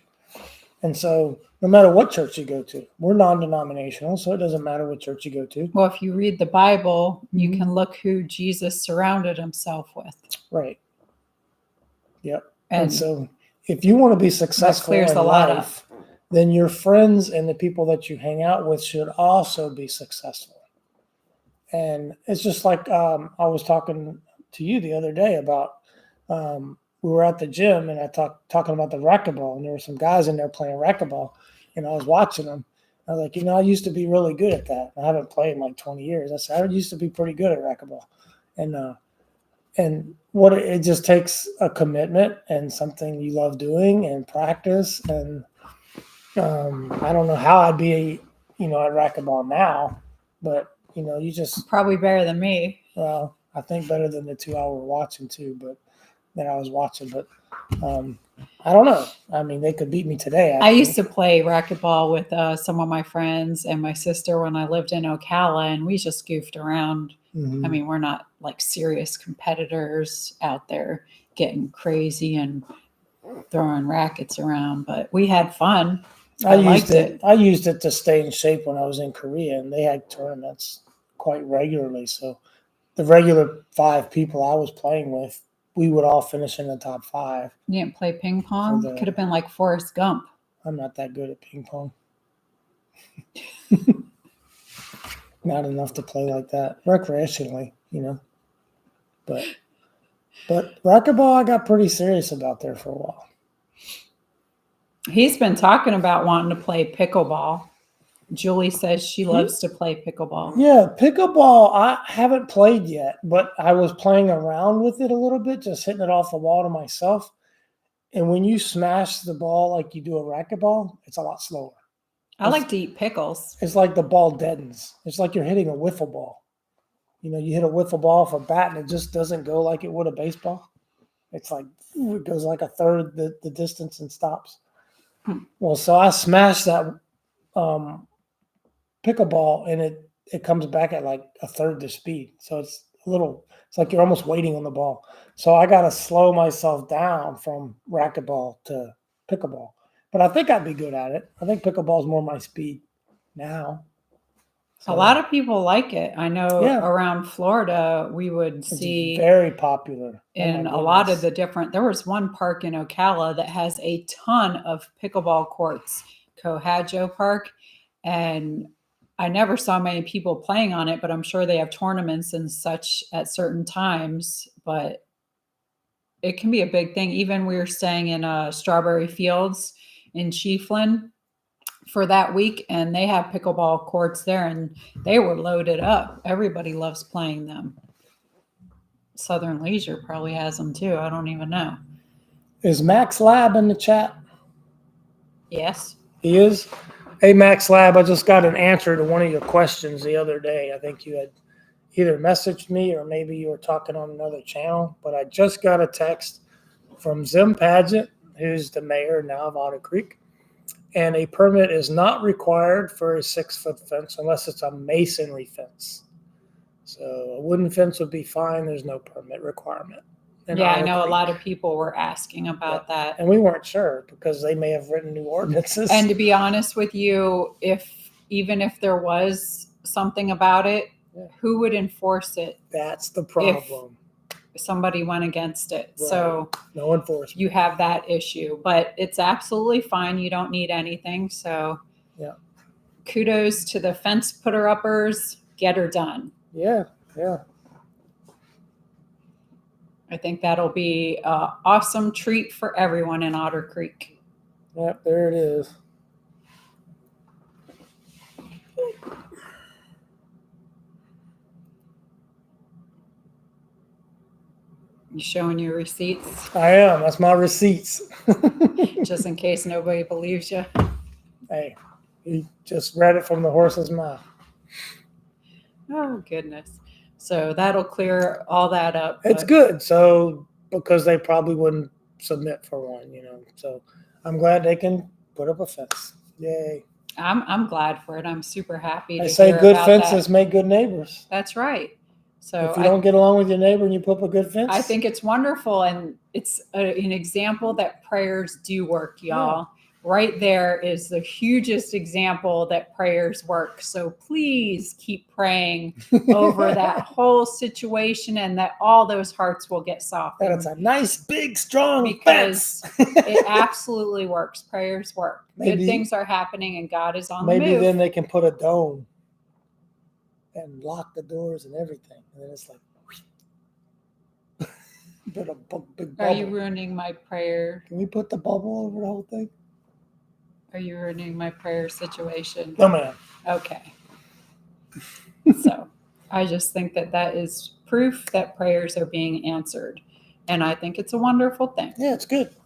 And so no matter what church you go to, we're non-denominational, so it doesn't matter what church you go to. Well, if you read the Bible, you Mhm. can look who Jesus surrounded himself with. Right. Yep. And And so if you want to be successful clears in a lot up. life, then your friends and the people that you hang out with should also be successful. And it's just like I was talking to you the other day about we were at the gym and I talking about the racquetball, and there were some guys in there playing racquetball, and I was watching them. I was like, I used to be really good at that. I haven't played in like 20 years. I said I used to be pretty good at racquetball, and what it just takes a commitment and something you love doing and practice. And I don't know how I'd be, at racquetball now, but you just probably better than me. well, I think better than the 2 hour watching too, but that I was watching. But I don't know. I mean, they could beat me today. I used to play racquetball with some of my friends and my sister when I lived in Ocala, and we just goofed around. Mhm. I mean, we're not like serious competitors out there getting crazy and throwing rackets around, but we had fun. I liked used it to stay in shape when I was in Korea, and they had tournaments quite regularly. So the regular 5 people I was playing with, we would all finish in the top 5. You didn't play ping pong? For the- Could have been like Forrest Gump. I'm not that good at ping pong. Not enough to play like that recreationally, But racquetball, I got pretty serious about there for a while. He's been talking about wanting to play pickleball. Julie says she loves to play pickleball. Yeah, pickleball, I haven't played yet, but I was playing around with it a little bit, just hitting it off the wall to myself. And when you smash the ball like you do a racquetball, it's a lot slower. I like to eat pickles. It's like the ball deadens. It's like you're hitting a wiffle ball. You hit a wiffle ball off a bat and it just doesn't go like it would a baseball. It's like it goes like a third the distance and stops. Well, so I smashed that pickleball and it comes back at like a third the speed. So it's like you're almost waiting on the ball. So I got to slow myself down from racquetball to pickleball. But I think I'd be good at it. I think pickleball is more my speed now. So, a lot of people like it. I know Yeah. around Florida, we would it's see very popular. in Oh my a lot of goodness. there was one park in Ocala that has a ton of pickleball courts, Cohadjo Park. And I never saw many people playing on it, but I'm sure they have tournaments and such at certain times. But it can be a big thing. Even we were staying in Strawberry Fields in Chiefland for that week, and they have pickleball courts there, and they were loaded up. Everybody loves playing them. Southern Leisure probably has them too. I don't even know. Is Max Lab in the chat? Yes. He is. Hey, Max Lab, I just got an answer to one of your questions the other day. I think you had either messaged me or maybe you were talking on another channel, but I just got a text from Zim Paget, who's the mayor now of Otter Creek, and a permit is not required for a 6-foot fence unless it's a masonry fence. So a wooden fence would be fine. There's no permit requirement. Yeah, I know a lot of people were asking about that. And we weren't sure because they may have written new ordinances. And to be honest with you, even if there was something about it, who would enforce it? That's the problem. somebody went against it. Right. So No enforcement. you have that issue, but it's absolutely fine. You don't need anything. So Yeah. Kudos to the fence putter uppers. Get her done. Yeah. I think that'll be an awesome treat for everyone in Otter Creek. Yep, there it is. You showing your receipts? I am. That's my receipts. Just in case nobody believes you. Hey, you just read it from the horse's mouth. Oh, goodness. So that'll clear all that up. It's good. So, because they probably wouldn't submit for one, So I'm glad they can put up a fence. Yay. I'm glad for it. I'm super happy to I say hear good about fences that. make good neighbors. That's right. So if you don't get along with your neighbor and you put up a good fence, I think it's wonderful. And it's an example that prayers do work, y'all. Yeah. Right there is the hugest example that prayers work. So please keep praying over that whole situation and that all those hearts will get softened. That's a nice, big, strong because fence. It absolutely works. Prayers work. Good things are happening and God is on the move. Maybe then they can put a dome and lock the doors and everything. And then it's like, put a big bubble. Are you ruining my prayer? Can we put the bubble over the whole thing? Are you ruining my prayer situation? No, ma'am. Okay. So I just think that is proof that prayers are being answered. And I think it's a wonderful thing. Yeah, it's good.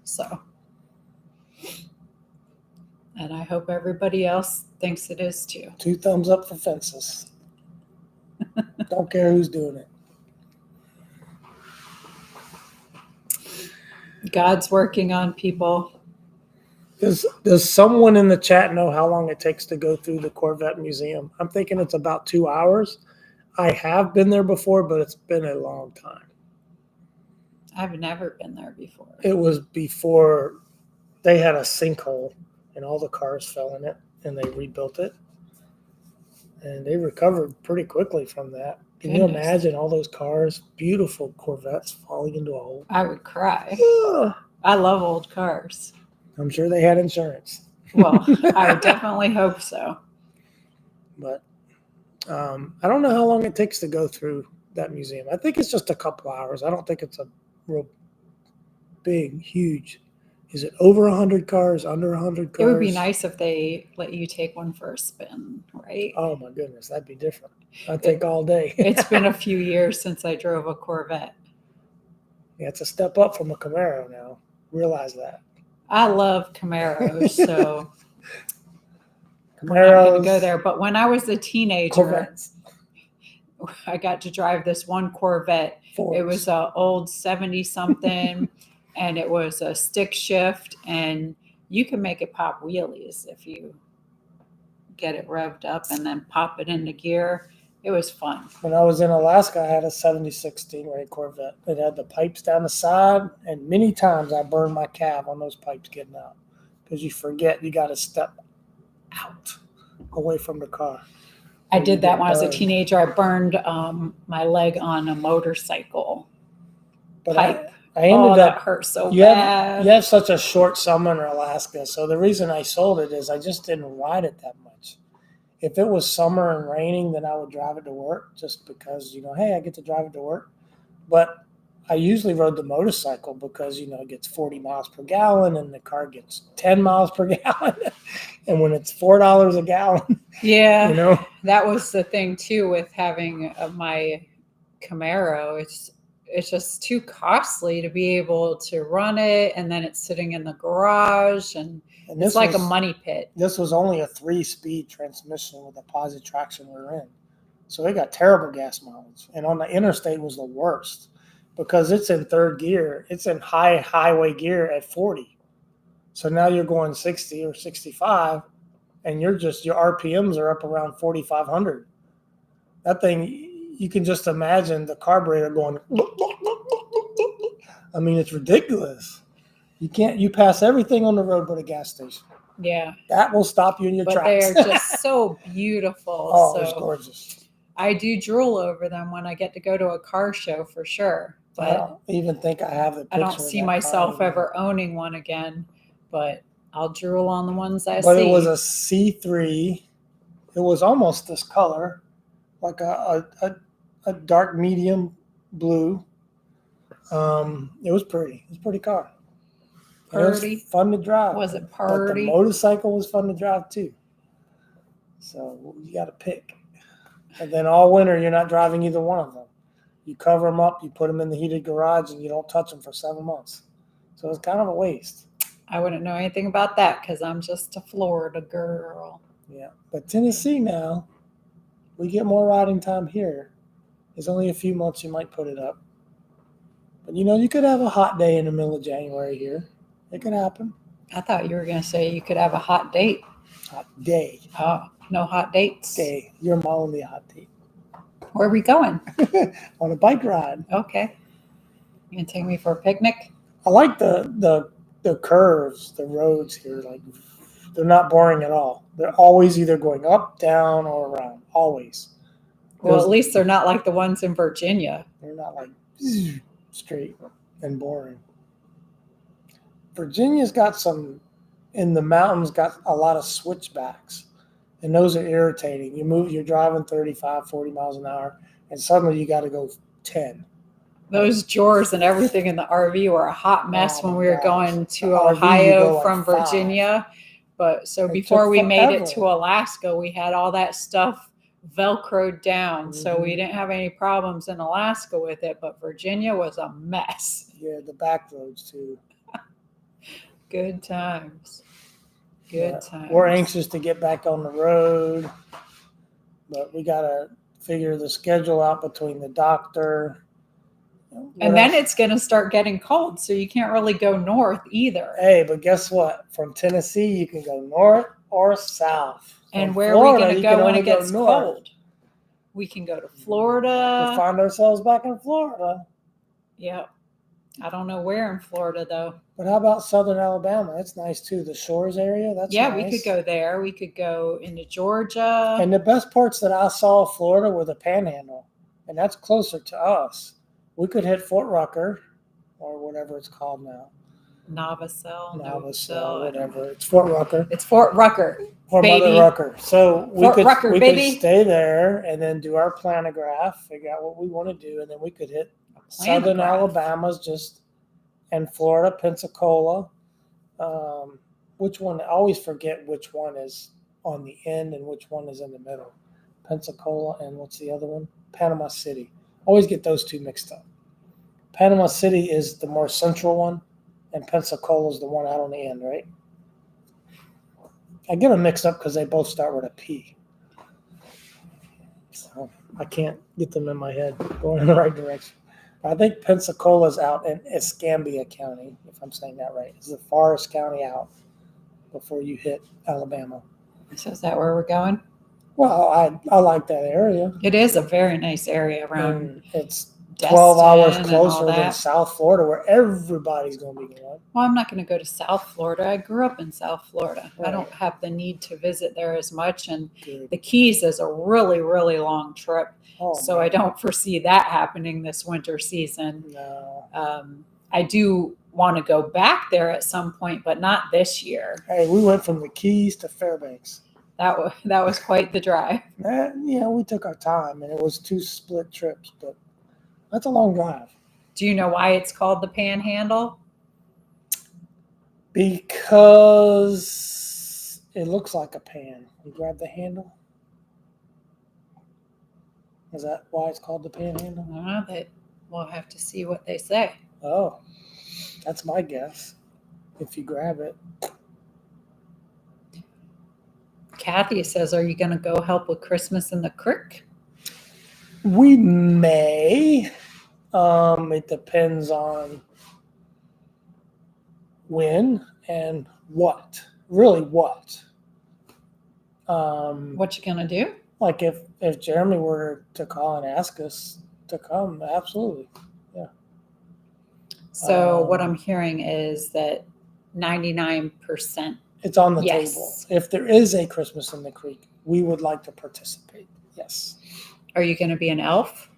So, and I hope everybody else thinks it is too. 2 thumbs up for fences. Don't care who's doing it. God's working on people. Does someone in the chat know how long it takes to go through the Corvette Museum? I'm thinking it's about 2 hours. I have been there before, but it's been a long time. I've never been there before. It was before they had a sinkhole and all the cars fell in it and they rebuilt it. And they recovered pretty quickly from that. Can you imagine all those cars, beautiful Corvettes falling into a hole? I would cry. I love old cars. I'm sure they had insurance. Well, I definitely hope so. But I don't know how long it takes to go through that museum. I think it's just a couple hours. I don't think it's a real big, huge. Is it over 100 cars, under 100 cars? It would be nice if they let you take one for a spin, right? Oh, my goodness. That'd be different. I'd take all day. It's been a few years since I drove a Corvette. Yeah, it's a step up from a Camaro now. Realize that. I love Camaros, so we're not going to go there. But when I was a teenager, Corvettes. I got to drive this one Corvette. Fords. It was an old 70-something, and it was a stick shift, and you can make it pop wheelies if you get it revved up and then pop it into gear. It was fun. When I was in Alaska, I had a 76 Stingray Corvette. It had the pipes down the side, and many times I burned my calf on those pipes getting out because you forget you got to step out away from the car. I did that when I was a teenager. I burned my leg on a motorcycle pipe. I ended up. That hurt so bad. You have such a short summer in Alaska, so the reason I sold it is I just didn't ride it that much. If it was summer and raining, then I would drive it to work just because, hey, I get to drive it to work. But I usually rode the motorcycle because, it gets 40 miles per gallon and the car gets 10 miles per gallon. And when it's $4 a gallon, yeah, that was the thing too with having my Camaro. It's just too costly to be able to run it. And then it's sitting in the garage and it's like a money pit. This was only a 3-speed transmission with a positive traction rear end. So it got terrible gas mileage. And on the interstate was the worst because it's in third gear. It's in high highway gear at 40. So now you're going 60 or 65 and your RPMs are up around 4,500. That thing, you can just imagine the carburetor going, I mean, it's ridiculous. You pass everything on the road but a gas station. Yeah. That will stop you in your tracks. But they're just so beautiful. Oh, it's gorgeous. I do drool over them when I get to go to a car show for sure. I But don't even think I have the picture I don't of see that myself car anymore. ever owning one again. But I'll drool on the ones I But see. it was a C3. It was almost this color, like a dark medium blue. It was pretty. It was a pretty car. And it Purdy. was fun to drive. Was it But the purdy? motorcycle was fun to drive too. So you got to pick. And then all winter, you're not driving either one of them. You cover them up, you put them in the heated garage, and you don't touch them for 7 months. So it's kind of a waste. I wouldn't know anything about that because I'm just a Florida girl. Yeah. But Tennessee now, we get more riding time here. There's only a few months you might put it up. But you could have a hot day in the middle of January here. It could happen. I thought you were going to say you could have a hot date. Hot day. Oh, no hot dates? Day. You're my only hot date. Where are we going? On a bike ride. Okay. You going to take me for a picnic? I like the curves, the roads here. Like, they're not boring at all. They're always either going up, down, or around. Always. Well, at least they're not like the ones in Virginia. They're not like straight and boring. Virginia's got some, in the mountains, got a lot of switchbacks. And those are irritating. You're driving 35, 40 miles an hour, and suddenly you got to go 10. Those drawers and everything in the RV were a hot mess Oh when my we were gosh. going to The RV, you Ohio go like from 5. Virginia. But so It before took we made it forever. to Alaska, we had all that stuff Velcroed down. So we Mhm. didn't have any problems in Alaska with it. But Virginia was a mess. Yeah, the back roads too. Good times. Good But times. we're anxious to get back on the road, but we got to figure the schedule out between the doctor. And then it's going to start getting cold, so you can't really go north either. Hey, but guess what? From Tennessee, you can go north or south. And From where Florida, are we going to you go can when only it gets go north. cold? We can go to We'll Florida. find ourselves back in Florida. Yep. I don't know where in Florida, though. But how about southern Alabama? That's nice too. The Shores area, that's Yeah, nice. we could go there. We could go into Georgia. And the best parts that I saw of Florida were the Panhandle, and that's closer to us. We could hit Fort Rucker, or whatever it's called now. Novacell, Whatever. It's Fort Rucker. It's Fort Rucker. Or baby. Mother Rucker. So we Fort could Rucker, we baby. could stay there and then do our planograph, figure out what we want to do, and then we could hit southern Planograph. Alabama's just and Florida, Pensacola. Which one? I always forget which one is on the end and which one is in the middle. Pensacola and what's the other one? Panama City. Always get those two mixed up. Panama City is the more central one, and Pensacola is the one out on the end, right? I get them mixed up because they both start with a P. So I can't get them in my head going in the right direction. I think Pensacola's out in Escambia County, if I'm saying that right. It's the farthest county out before you hit Alabama. So is that where we're going? Well, I like that area. It is a very nice area around. And it's Destin 12 hours and closer all than that. South Florida, where everybody's going to be going. Well, I'm not going to go to South Florida. I grew up in South Florida. I Right. don't have the need to visit there as much. And Good. the Keys is a really, really long trip. Oh, So I don't foresee that happening this winter season. no. I do want to go back there at some point, but not this year. Hey, we went from the Keys to Fairbanks. That was quite the drive. Yeah, we took our time, and it was 2 split trips, but that's a long drive. Do you know why it's called the Panhandle? Because it looks like a pan. You grab the handle. Is that why it's called the Panhandle? We'll have to see what they say. Oh, that's my guess. If you grab it. Kathy says, are you going to go help with Christmas in the Creek? We may. It depends on when and what. Really, what? What you going to do? Like if Jeremy were to call and ask us to come, absolutely. Yeah. So what I'm hearing is that 99%. It's on the Yes. table. If there is a Christmas in the Creek, we would like to participate. Yes. Are you going to be an elf?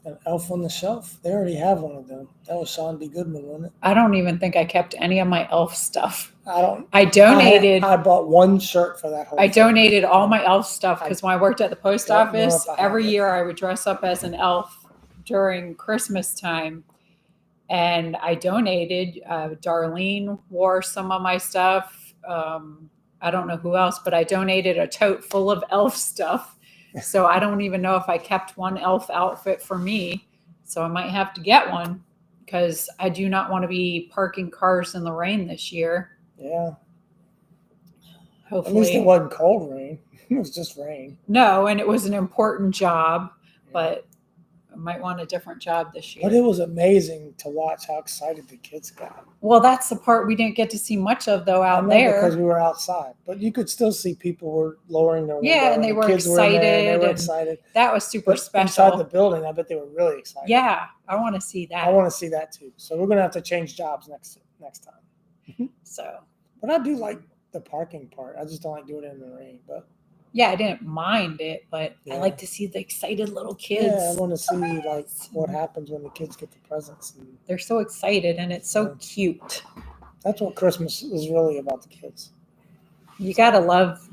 An Elf on the Shelf. They already have one of them. That was Sean B. Goodman, wasn't it? I don't even think I kept any of my elf stuff. I donated. I bought one shirt for that whole I thing. donated all my elf stuff because when I worked at the post don't know office, if I have every it. year I would dress up as an elf during Christmas time. And I donated. Darlene wore some of my stuff. I don't know who else, but I donated a tote full of elf stuff. So I don't even know if I kept one elf outfit for me. So I might have to get one because I do not want to be parking cars in the rain this year. Yeah. Hopefully. At least it wasn't cold rain. It was just rain. No, and it was an important job, but I might want a different job this year. But it was amazing to watch how excited the kids got. Well, that's the part we didn't get to see much of, though, out there. Because we were outside. But you could still see people were lowering their window. Yeah, and they were excited. They were excited. That was super special. Inside the building, I bet they were really excited. Yeah, I want to see that. I want to see that too. So we're going to have to change jobs next time. So. But I do like the parking part. I just don't like doing it in the rain. But yeah, I didn't mind it, but I like to see the excited little kids. Yeah, I want to see like what happens when the kids get the presents. And they're so excited, and it's so cute. That's what Christmas is really about, the kids. You got to love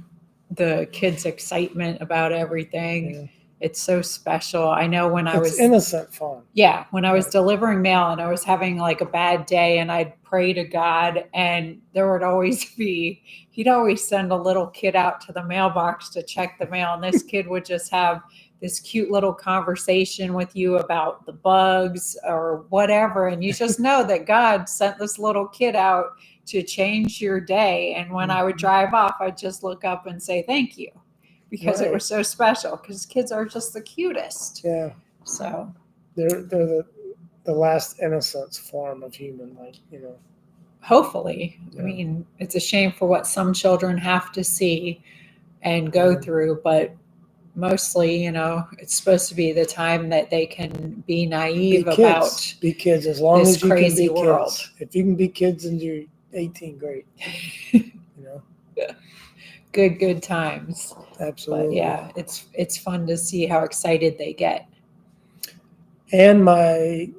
the kids' excitement about everything. Yeah. It's so special. I know when I was innocent fun. Yeah, when I was delivering mail and I was having like a bad day and I'd pray to God, and there would always be, he'd always send a little kid out to the mailbox to check the mail, and this kid would just have this cute little conversation with you about the bugs or whatever, and you just know that God sent this little kid out to change your day. And when I would drive off, I'd just look up and say thank you. Because it was so special, because kids are just the cutest. Yeah. So they're the last innocence form of human, like, you know. Hopefully. Yeah. I mean, it's a shame for what some children have to see and go through, but mostly, you know, it's supposed to be the time that they can be naive about be kids as long as you crazy can be world. Kids. If you can be kids and you're 18, great. You know. Good times. Absolutely. But yeah, it's fun to see how excited they get. And my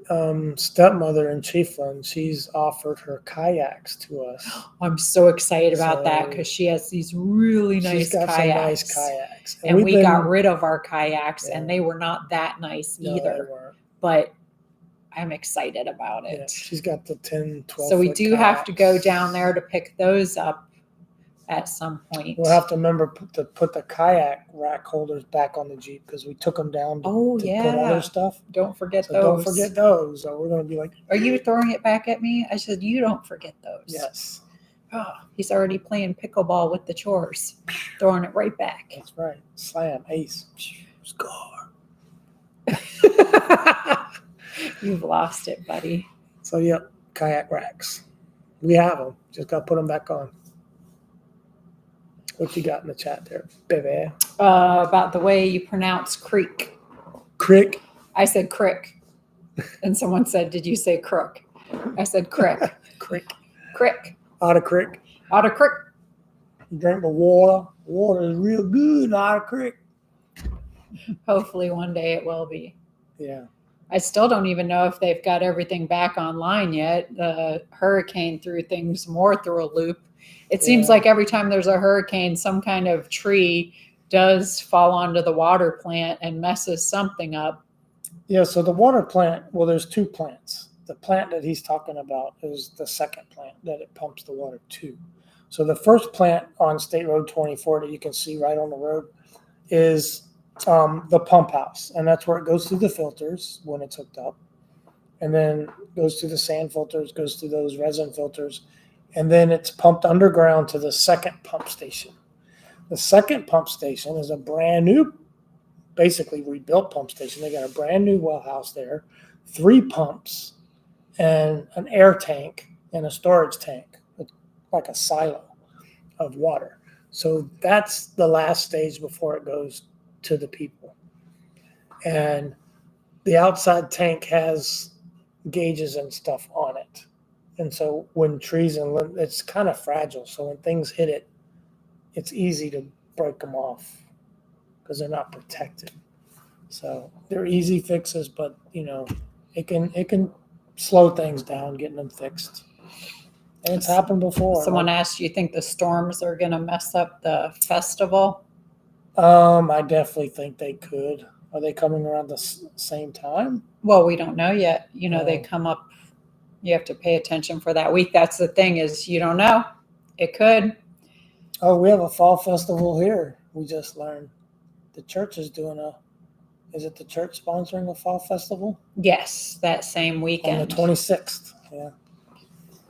stepmother in Chiefland, she's offered her kayaks to us. I'm so excited about that because she has these really nice she's got kayaks. Some nice kayaks. And we got rid of our kayaks, and they were not that nice either. They weren't. But I'm excited about it. Yeah, she's got the 10, 12 So we do kayaks. have to go down there to pick those up at some point. We'll have to remember to put the kayak rack holders back on the Jeep because we took them down to put other stuff. Don't forget those. Don't forget those. So we're going to be like, are you throwing it back at me? I said, you don't forget those. Yes. Oh, he's already playing pickleball with the chores. Throwing it right back. That's right. Slam. Ace. Score. You've lost it, buddy. So, yep. Kayak racks. We have them. Just got to put them back on. What you got in the chat there, baby? About the way you pronounce creek. Crick. I said crick. And someone said, did you say crook? I said crick. Crick. Crick. Otter Creek. Otter Creek. You drink the water. Water is real good in Otter Creek. Hopefully one day it will be. Yeah. I still don't even know if they've got everything back online yet. The hurricane threw things more through a loop. It seems like every time there's a hurricane, some kind of tree does fall onto the water plant and messes something up. Yeah, so the water plant, well, there's two plants. The plant that he's talking about is the second plant that it pumps the water to. So the first plant on State Road 24 that you can see right on the road is the pump house. And that's where it goes through the filters when it's hooked up. And then goes through the sand filters, goes through those resin filters. And then it's pumped underground to the second pump station. The second pump station is a brand new, basically rebuilt pump station. They got a brand new well house there, 3 pumps, and an air tank and a storage tank, like a silo of water. So that's the last stage before it goes to the people. And the outside tank has gauges and stuff on it. And so when trees and it's kind of fragile. So when things hit it, it's easy to break them off. because they're not protected. So they're easy fixes, but it can slow things down getting them fixed. And it's happened before. Someone asked, you think the storms are going to mess up the festival? I definitely think they could. Are they coming around the same time? Well, we don't know yet. They come up. You have to pay attention for that week. That's the thing, is you don't know. It could. Oh, we have a fall festival here. We just learned the church is doing is it the church sponsoring a fall festival? Yes, that same weekend. On the 26th, yeah.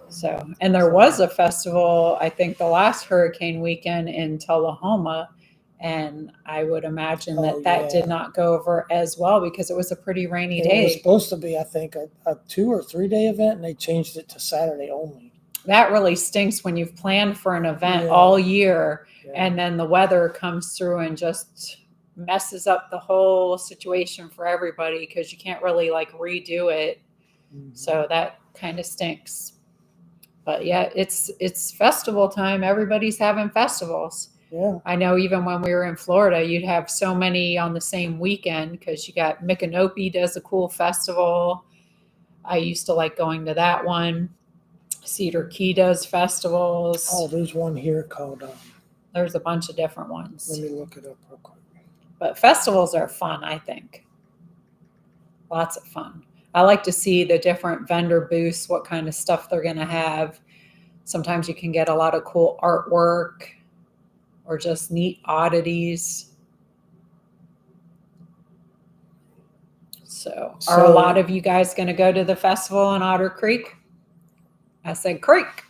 So, and there was a festival, I think the last hurricane weekend in Tullahoma, and I would imagine that did not go over as well because it was a pretty rainy day. It was supposed to be, I think, a 2 or 3 day event, and they changed it to Saturday only. That really stinks when you've planned for an event all year, and then the weather comes through and just messes up the whole situation for everybody because you can't really redo it. Mm-hmm. So that kind of stinks. But yeah, it's festival time. Everybody's having festivals. Yeah. I know even when we were in Florida, you'd have so many on the same weekend because you got Micanopy does a cool festival. I used to like going to that one. Cedar Key does festivals. Oh, there's one here called... there's a bunch of different ones. Let me look it up real quick. But festivals are fun, I think. Lots of fun. I like to see the different vendor booths, what kind of stuff they're going to have. Sometimes you can get a lot of cool artwork or just neat oddities. So are a lot of you guys going to go to the festival in Otter Creek? I said Creek.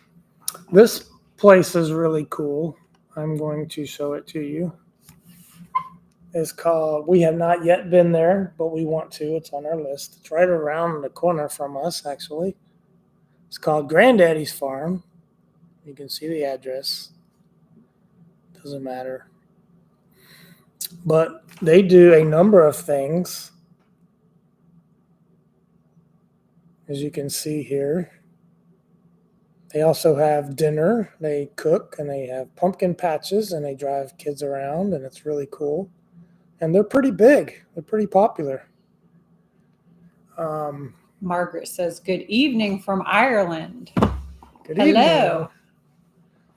This place is really cool. I'm going to show it to you. It's called, we have not yet been there, but we want to. It's on our list. It's right around the corner from us, actually. It's called Granddaddy's Farm. You can see the address. Doesn't matter. But they do a number of things, as you can see here. They also have dinner. They cook, and they have pumpkin patches, and they drive kids around, and it's really cool. And they're pretty big. They're pretty popular. Margaret says, good evening from Ireland. Good Hello. evening.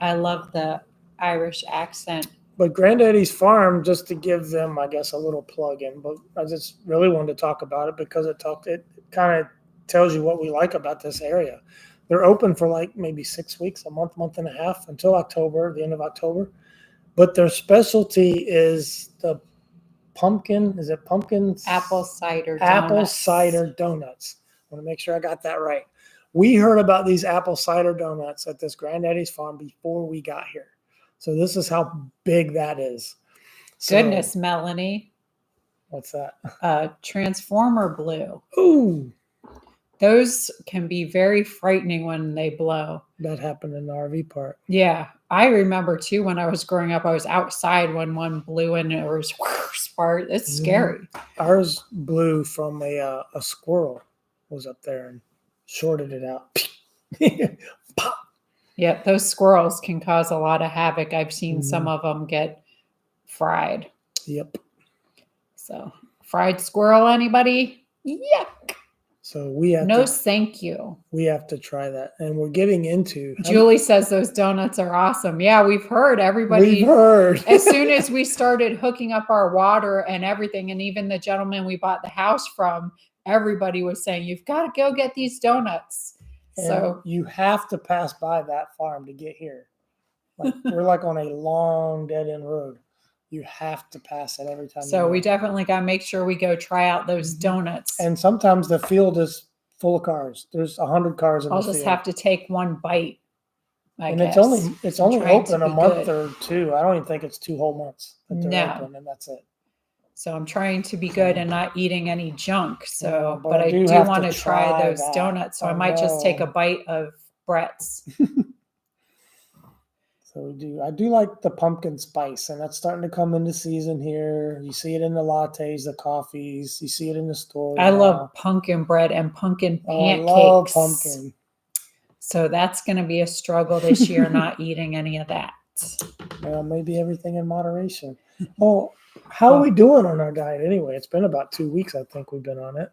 I love the Irish accent. But Granddaddy's Farm, just to give them, I guess, a little plug-in, but I just really wanted to talk about it because it kind of tells you what we like about this area. They're open for maybe 6 weeks, a month and a half, until October, the end of October. But their specialty is the pumpkin, is it pumpkins? Apple cider donuts. Apple cider donuts. I want to make sure I got that right. We heard about these apple cider donuts at this Granddaddy's Farm before we got here. So this is how big that is. Goodness, Melanie. What's that? Transformer blue. Ooh. Those can be very frightening when they blow. That happened in the RV park. Yeah. I remember too, when I was growing up, I was outside when one blew and it was spark. It's scary. Ours blew from a squirrel was up there and shorted it out. Pop. Yep. Those squirrels can cause a lot of havoc. I've seen some of them get fried. Yep. So fried squirrel, anybody? Yuck. So we have thank you. We have to try that. And we're getting into... Julie says those donuts are awesome. Yeah, we've heard everybody. We've heard. As soon as we started hooking up our water and everything, and even the gentleman we bought the house from, everybody was saying, you've got to go get these donuts. And so you have to pass by that farm to get here. We're on a long dead-end road. You have to pass it every time. So we definitely got to make sure we go try out those donuts. And sometimes the field is full of cars. There's 100 cars in the field. I'll just have to take one bite. I guess. It's only open a month or two. I don't even think it's 2 whole months that they're open, and that's it. So I'm trying to be good and not eating any junk. So, but I do want to try those donuts. So I might just take a bite of Brett's. So we do. I do like the pumpkin spice, and that's starting to come into season here. You see it in the lattes, the coffees. You see it in the store. I love pumpkin bread and pumpkin pancakes. I love pumpkin. So that's going to be a struggle this year, not eating any of that. Well, maybe everything in moderation. Oh, how are we doing on our diet anyway? It's been about 2 weeks, I think we've been on it.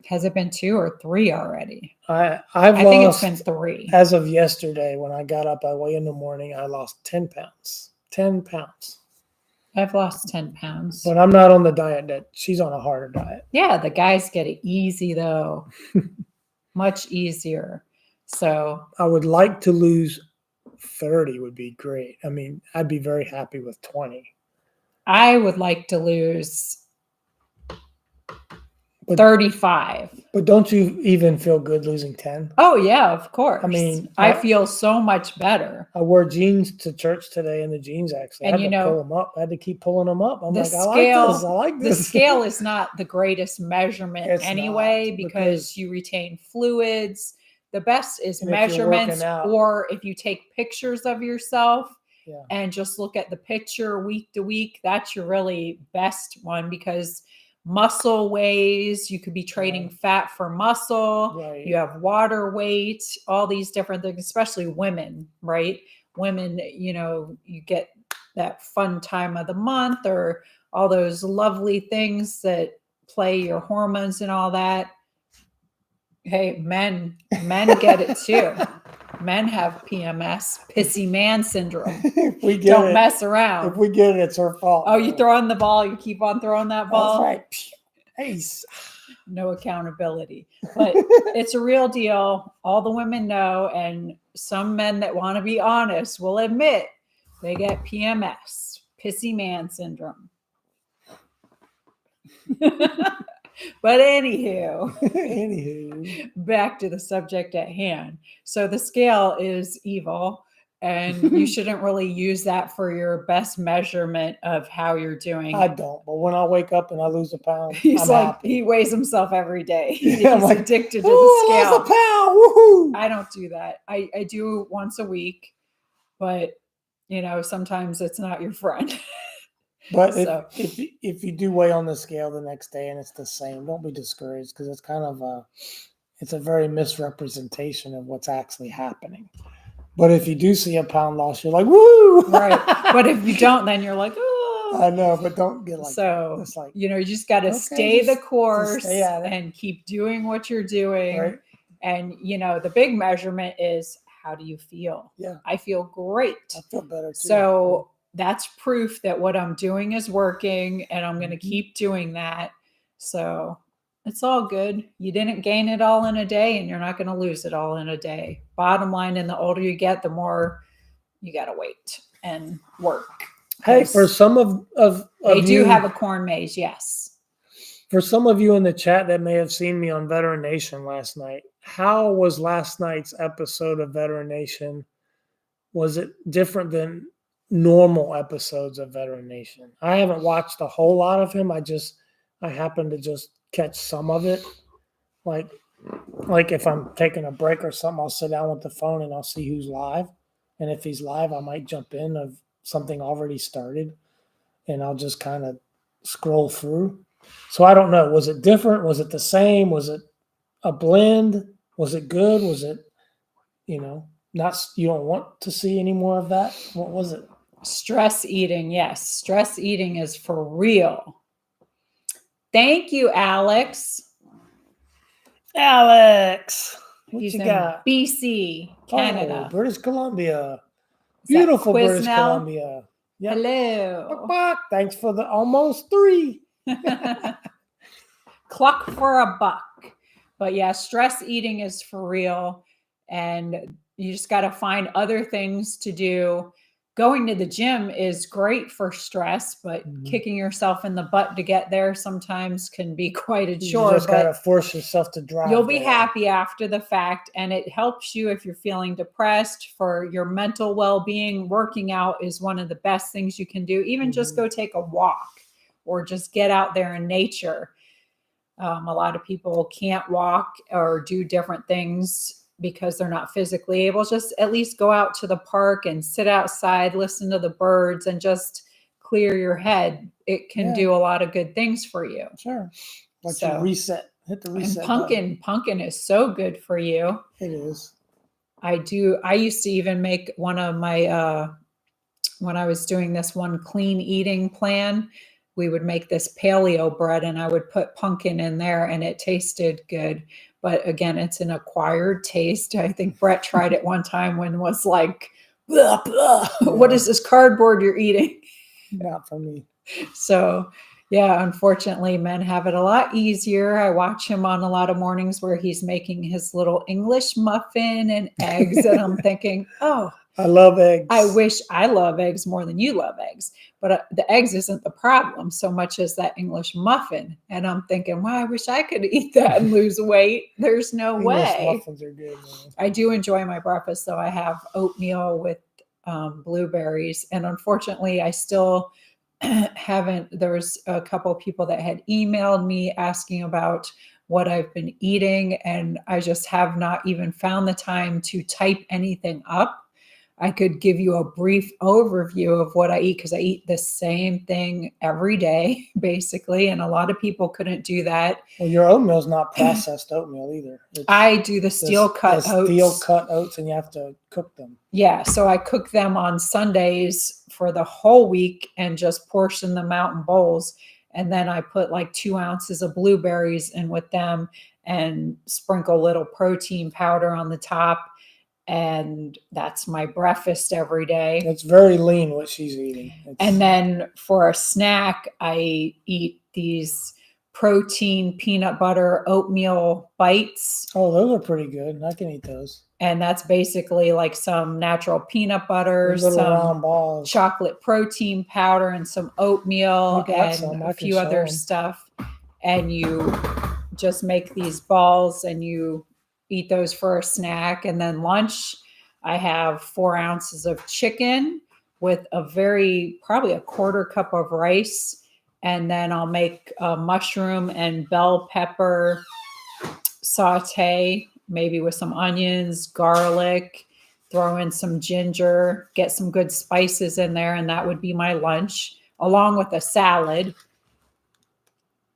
Has it been 2 or 3 already? I've I think it's lost, been 3. as of yesterday, when I got up, I weigh in the morning, I lost 10 pounds. 10 pounds. I've lost 10 pounds. But I'm not on the diet that she's on a harder diet. Yeah, the guys get it easy though. Much easier. So I would like to lose 30 would be great. I mean, I'd be very happy with 20. I would like to lose But- 35. But don't you even feel good losing 10? Oh yeah, of course. I mean, I feel so much better. I wore jeans to church today, and the jeans actually, And I had to pull them up. I had to keep pulling them up. I'm the like, scale- I like The this. scale is not the greatest measurement It's anyway not, because you retain fluids. The best is And if you're working measurements, out- or if you take pictures of yourself Yeah. and just look at the picture week to week, that's your really best one because muscle weighs, you could be trading fat for muscle. Right. You have water weight, all these different things, especially women, right? Women, you get that fun time of the month or all those lovely things that play your hormones and all that. Hey, men get it too. Men have PMS, pissy man syndrome. If we get Don't it, mess around. if we get it, it's her fault. Oh, you throw in the ball, you keep on throwing that ball. That's right. Ace. No accountability. But it's a real deal. All the women know, and some men that want to be honest will admit they get PMS, pissy man syndrome. But anywho, back to the subject at hand. So the scale is evil, and you shouldn't really use that for your best measurement of how you're doing. I don't, but when I wake up and I lose a pound, He's I'm like, happy. he weighs himself every day. Yeah, I'm He's like, addicted to "Ooh, the I scale. lost a pound. Woohoo! I don't do that. I do once a week, but sometimes it's not your friend. But So- if you do weigh on the scale the next day and it's the same, don't be discouraged because it's kind of it's a very misrepresentation of what's actually happening. But if you do see a pound loss, you're like, woo! Right. But if you don't, then you're like, oh. I know, but don't get like So, it's like you just got to Okay, stay the just course stay at it. and keep doing what you're doing. right. And, the big measurement is, how do you feel? Yeah, I feel great. I feel better too. So that's proof that what I'm doing is working, and I'm going to Mhm. keep doing that. So it's all good. You didn't gain it all in a day, and you're not going to lose it all in a day. Bottom line, and the older you get, the more you got to wait and work. hey, 'Cause for some of they do you, have a corn maze, yes. for some of you in the chat that may have seen me on Veteran Nation last night, how was last night's episode of Veteran Nation? Was it different than normal episodes of Veteran Nation? I haven't watched a whole lot of him. I happened to just catch some of it. Like if I'm taking a break or something, I'll sit down with the phone and I'll see who's live. And if he's live, I might jump in of something already started and I'll just kind of scroll through. So I don't know. Was it different? Was it the same? Was it a blend? Was it good? Was it, not, you don't want to see any more of that? What was it? Stress eating, yes. Stress eating is for real. Thank you, Alex. Alex, what He's you in got? BC, Canada. Oh, British Columbia. Is that Beautiful British Quizmel? Columbia. Yep. Hello. Buck. Thanks for the almost 3. Cluck for a buck. But yeah, stress eating is for real. And you just got to find other things to do. Going to the gym is great for stress, but kicking yourself in the butt to get there sometimes can be quite a chore. You just got to But force yourself to drive. you'll be there. happy after the fact, and it helps you if you're feeling depressed. For your mental well-being, working out is one of the best things you can do. Even just go take a walk or just get out there in nature. A lot of people can't walk or do different things because they're not physically able. Just at least go out to the park and sit outside, listen to the birds, and just clear your head. It can do a lot of good things for you. Sure. Let So- you reset. Hit the And reset. pumpkin is so good for you. It is. I used to even make one of my when I was doing this one clean eating plan, we would make this paleo bread and I would put pumpkin in there and it tasted good. But again, it's an acquired taste. I think Brett tried it one time when was like, blah, blah. Yeah. What is this cardboard you're eating? Not for me. So yeah, unfortunately, men have it a lot easier. I watch him on a lot of mornings where he's making his little English muffin and eggs. And I'm thinking, oh, I love eggs. I wish I love eggs more than you love eggs. But the eggs isn't the problem so much as that English muffin. And I'm thinking, wow, I wish I could eat that and lose weight. There's no English way. muffins are good, man. I do enjoy my breakfast, though. I have oatmeal with blueberries. And unfortunately, I still haven't. There was a couple of people that had emailed me asking about what I've been eating. And I just have not even found the time to type anything up. I could give you a brief overview of what I eat because I eat the same thing every day, basically. And a lot of people couldn't do that. Well, your oatmeal's not processed oatmeal either. I do the steel cut oats. Steel cut oats, and you have to cook them. Yeah, so I cook them on Sundays for the whole week and just portion them out in bowls. And then I put like 2 ounces of blueberries in with them and sprinkle a little protein powder on the top. And that's my breakfast every day. It's very lean what she's eating. And then for a snack, I eat these protein peanut butter oatmeal bites. Oh, those are pretty good. I can eat those. And that's basically like some natural peanut butter, Little some round balls. chocolate protein powder, and some oatmeal and a few other stuff. And you just make these balls and you eat those for a snack. And then lunch, I have 4 ounces of chicken with probably a quarter cup of rice. And then I'll make a mushroom and bell pepper saute, maybe with some onions, garlic, throw in some ginger, get some good spices in there. And that would be my lunch, along with a salad.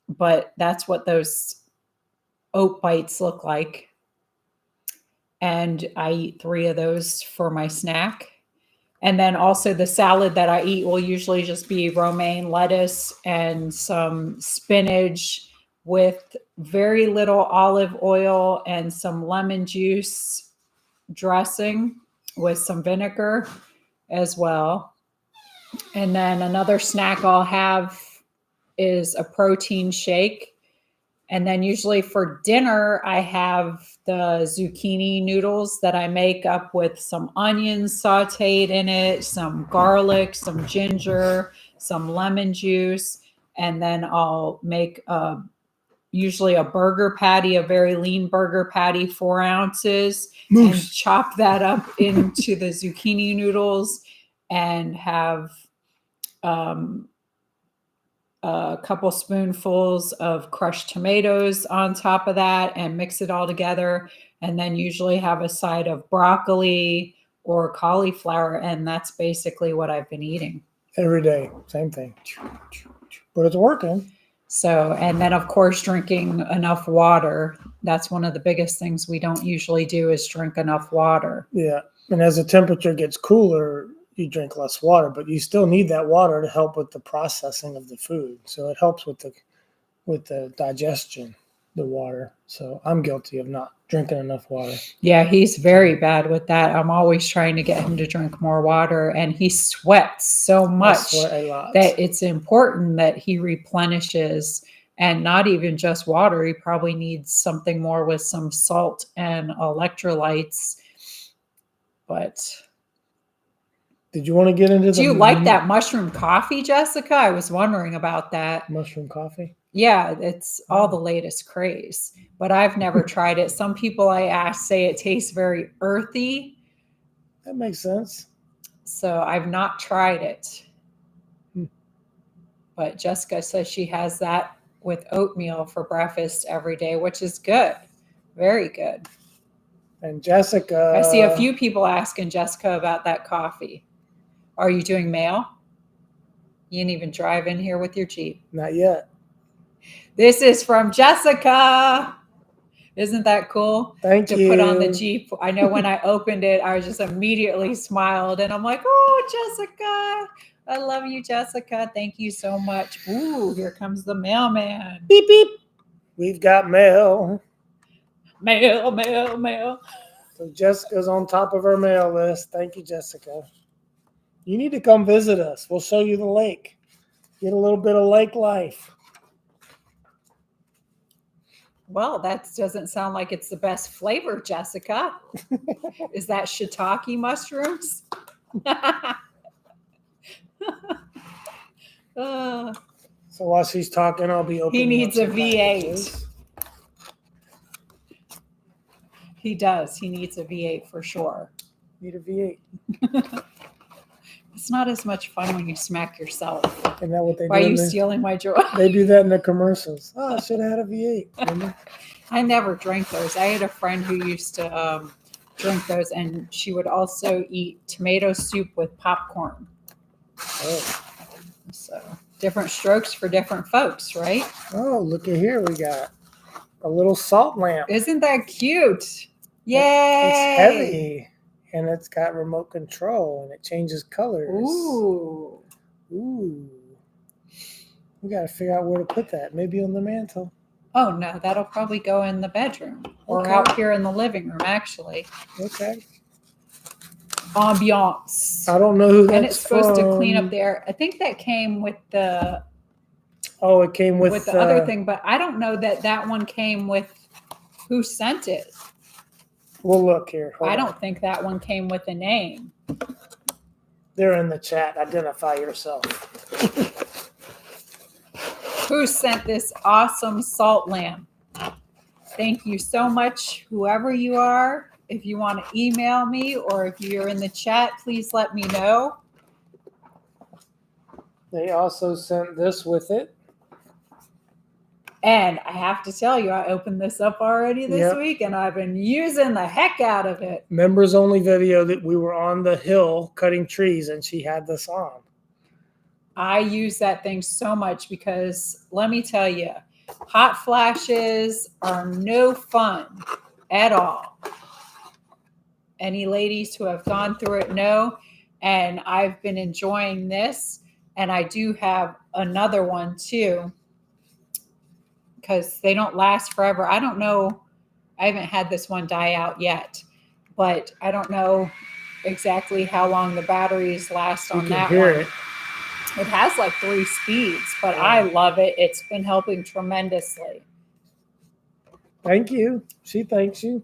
But that's what those oat bites look like. And I eat 3 of those for my snack. And then also the salad that I eat will usually just be romaine lettuce and some spinach with very little olive oil and some lemon juice dressing with some vinegar as well. And then another snack I'll have is a protein shake. And then usually for dinner, I have the zucchini noodles that I make up with some onions sauteed in it, some garlic, some ginger, some lemon juice. And then I'll make usually a burger patty, a very lean burger patty, 4 ounces, and chop that up into the zucchini noodles and have a couple spoonfuls of crushed tomatoes on top of that and mix it all together. And then usually have a side of broccoli or cauliflower. And that's basically what I've been eating. Every day, same thing. But it's working. So, and then of course, drinking enough water. That's one of the biggest things we don't usually do is drink enough water. Yeah. And as the temperature gets cooler, you drink less water, but you still need that water to help with the processing of the food. So it helps with the digestion, the water. So I'm guilty of not drinking enough water. Yeah, he's very bad with that. I'm always trying to get him to drink more water, and he sweats so much that it's important that he replenishes, and not even just water. He probably needs something more with some salt and electrolytes. But did you want to get into do you like that mushroom coffee, Jessica? I was wondering about that. Mushroom coffee? Yeah, it's all the latest craze, but I've never tried it. Some people I ask say it tastes very earthy. That makes sense. So I've not tried it. But Jessica says she has that with oatmeal for breakfast every day, which is good. Very good. And Jessica, I see a few people asking Jessica about that coffee. Are you doing mail? You didn't even drive in here with your Jeep. Not yet. This is from Jessica. Isn't that cool? Thank to you. put on the Jeep. I know when I opened it, I just immediately smiled and I'm like, oh, Jessica. I love you, Jessica. Thank you so much. Ooh, here comes the mailman. Beep, beep. We've got mail. Mail. So Jessica's on top of her mail list. Thank you, Jessica. You need to come visit us. We'll show you the lake. Get a little bit of lake life. Well, that doesn't sound like it's the best flavor, Jessica. Is that shiitake mushrooms? So while she's talking, I'll be opening. He needs a some V8. packages. He does. He needs a V8 for sure. Need a V8. It's not as much fun when you smack yourself. Isn't that what they do? Why are you stealing my joy? They do that in the commercials. Oh, I should have had a V8. Remember? I never drank those. I had a friend who used to drink those, and she would also eat tomato soup with popcorn. Oh. So different strokes for different folks, right? Oh, look at here. We got a little salt lamp. Isn't that cute? Yay! It's heavy, and it's got remote control, and it changes colors. Ooh. Ooh. We got to figure out where to put that. Maybe on the mantle. Oh, no, that'll probably go in the bedroom or Okay. out here in the living room, actually. Okay. Ambiance. I don't know who that's And it's supposed to clean from. up there. I think that came with the Oh, it came with the other thing, but I don't know that one came with who sent it. We'll look here. Hold I on. don't think that one came with a name. They're in the chat. Identify yourself. Who sent this awesome salt lamp? Thank you so much, whoever you are. If you want to email me or if you're in the chat, please let me know. They also sent this with it. And I have to tell you, I opened this up already this week and I've been using the heck out of it. Members only video that we were on the hill cutting trees and she had this on. I use that thing so much because let me tell you, hot flashes are no fun at all. Any ladies who have gone through it know, and I've been enjoying this. And I do have another one too, because they don't last forever. I don't know. I haven't had this one die out yet, but I don't know exactly how long the batteries last on that one. It has like 3 speeds, but I love it. It's been helping tremendously. Thank you. She thanks you.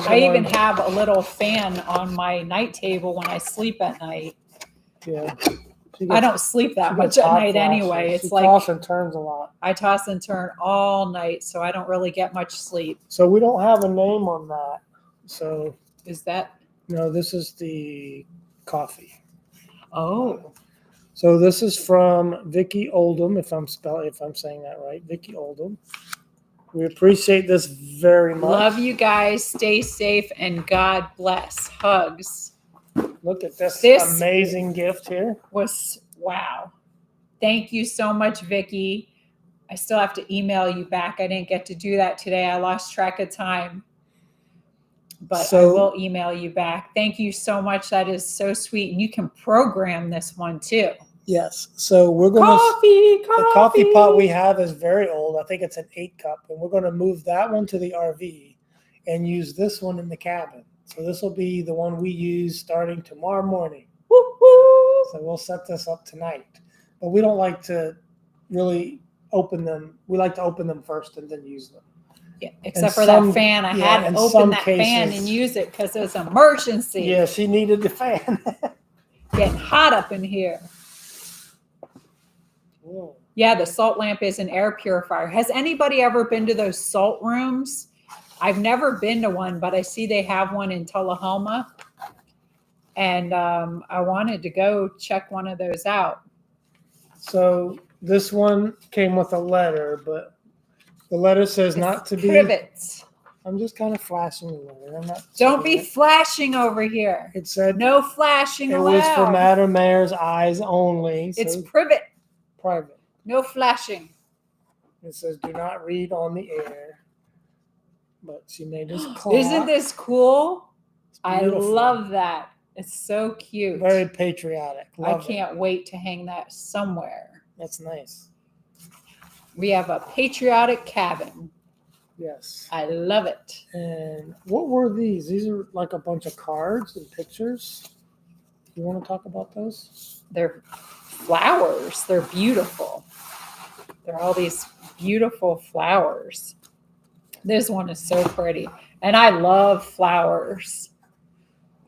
I even have a little fan on my night table when I sleep at night. Yeah. I don't sleep that much at night anyway. It's like toss and turns a lot. I toss and turn all night, so I don't really get much sleep. So we don't have a name on that. So is that? No, this is the coffee. Oh. So this is from Vicky Oldham, if I'm saying that right, Vicky Oldham. We appreciate this very much. Love you guys. Stay safe and God bless. Hugs. Look at this amazing gift here. Wow. Thank you so much, Vicky. I still have to email you back. I didn't get to do that today. I lost track of time. But I will email you back. Thank you so much. That is so sweet. And you can program this one too. Yes. So we're going to the coffee pot we have is very old. I think it's an 8-cup, and we're going to move that one to the RV and use this one in the cabin. So this will be the one we use starting tomorrow morning. Woo-hoo! So we'll set this up tonight. But we don't like to really open them. We like to open them first and then use them. Yeah, except for that fan. I had to open that fan and use it because it was an emergency. Yeah, she needed the fan. Getting hot up in here. Whoa. Yeah, the salt lamp is an air purifier. Has anybody ever been to those salt rooms? I've never been to one, but I see they have one in Tullahoma. And I wanted to go check one of those out. So this one came with a letter, but the letter says not to be. Privets. I'm just kind of flashing the letter. I'm not. Don't be flashing over here. It said no flashing allowed. It was for Madam Mayor's eyes only. So it's privet. Private. No flashing. It says do not read on the air. but she made this clock. Isn't this cool? It's I beautiful. love that. It's so cute. Very patriotic. Love I can't wait to hang that somewhere. That's nice. We have a patriotic cabin. Yes. I love it. And what were these? These are like a bunch of cards and pictures. You want to talk about those? They're flowers. They're beautiful. They're all these beautiful flowers. This one is so pretty. And I love flowers.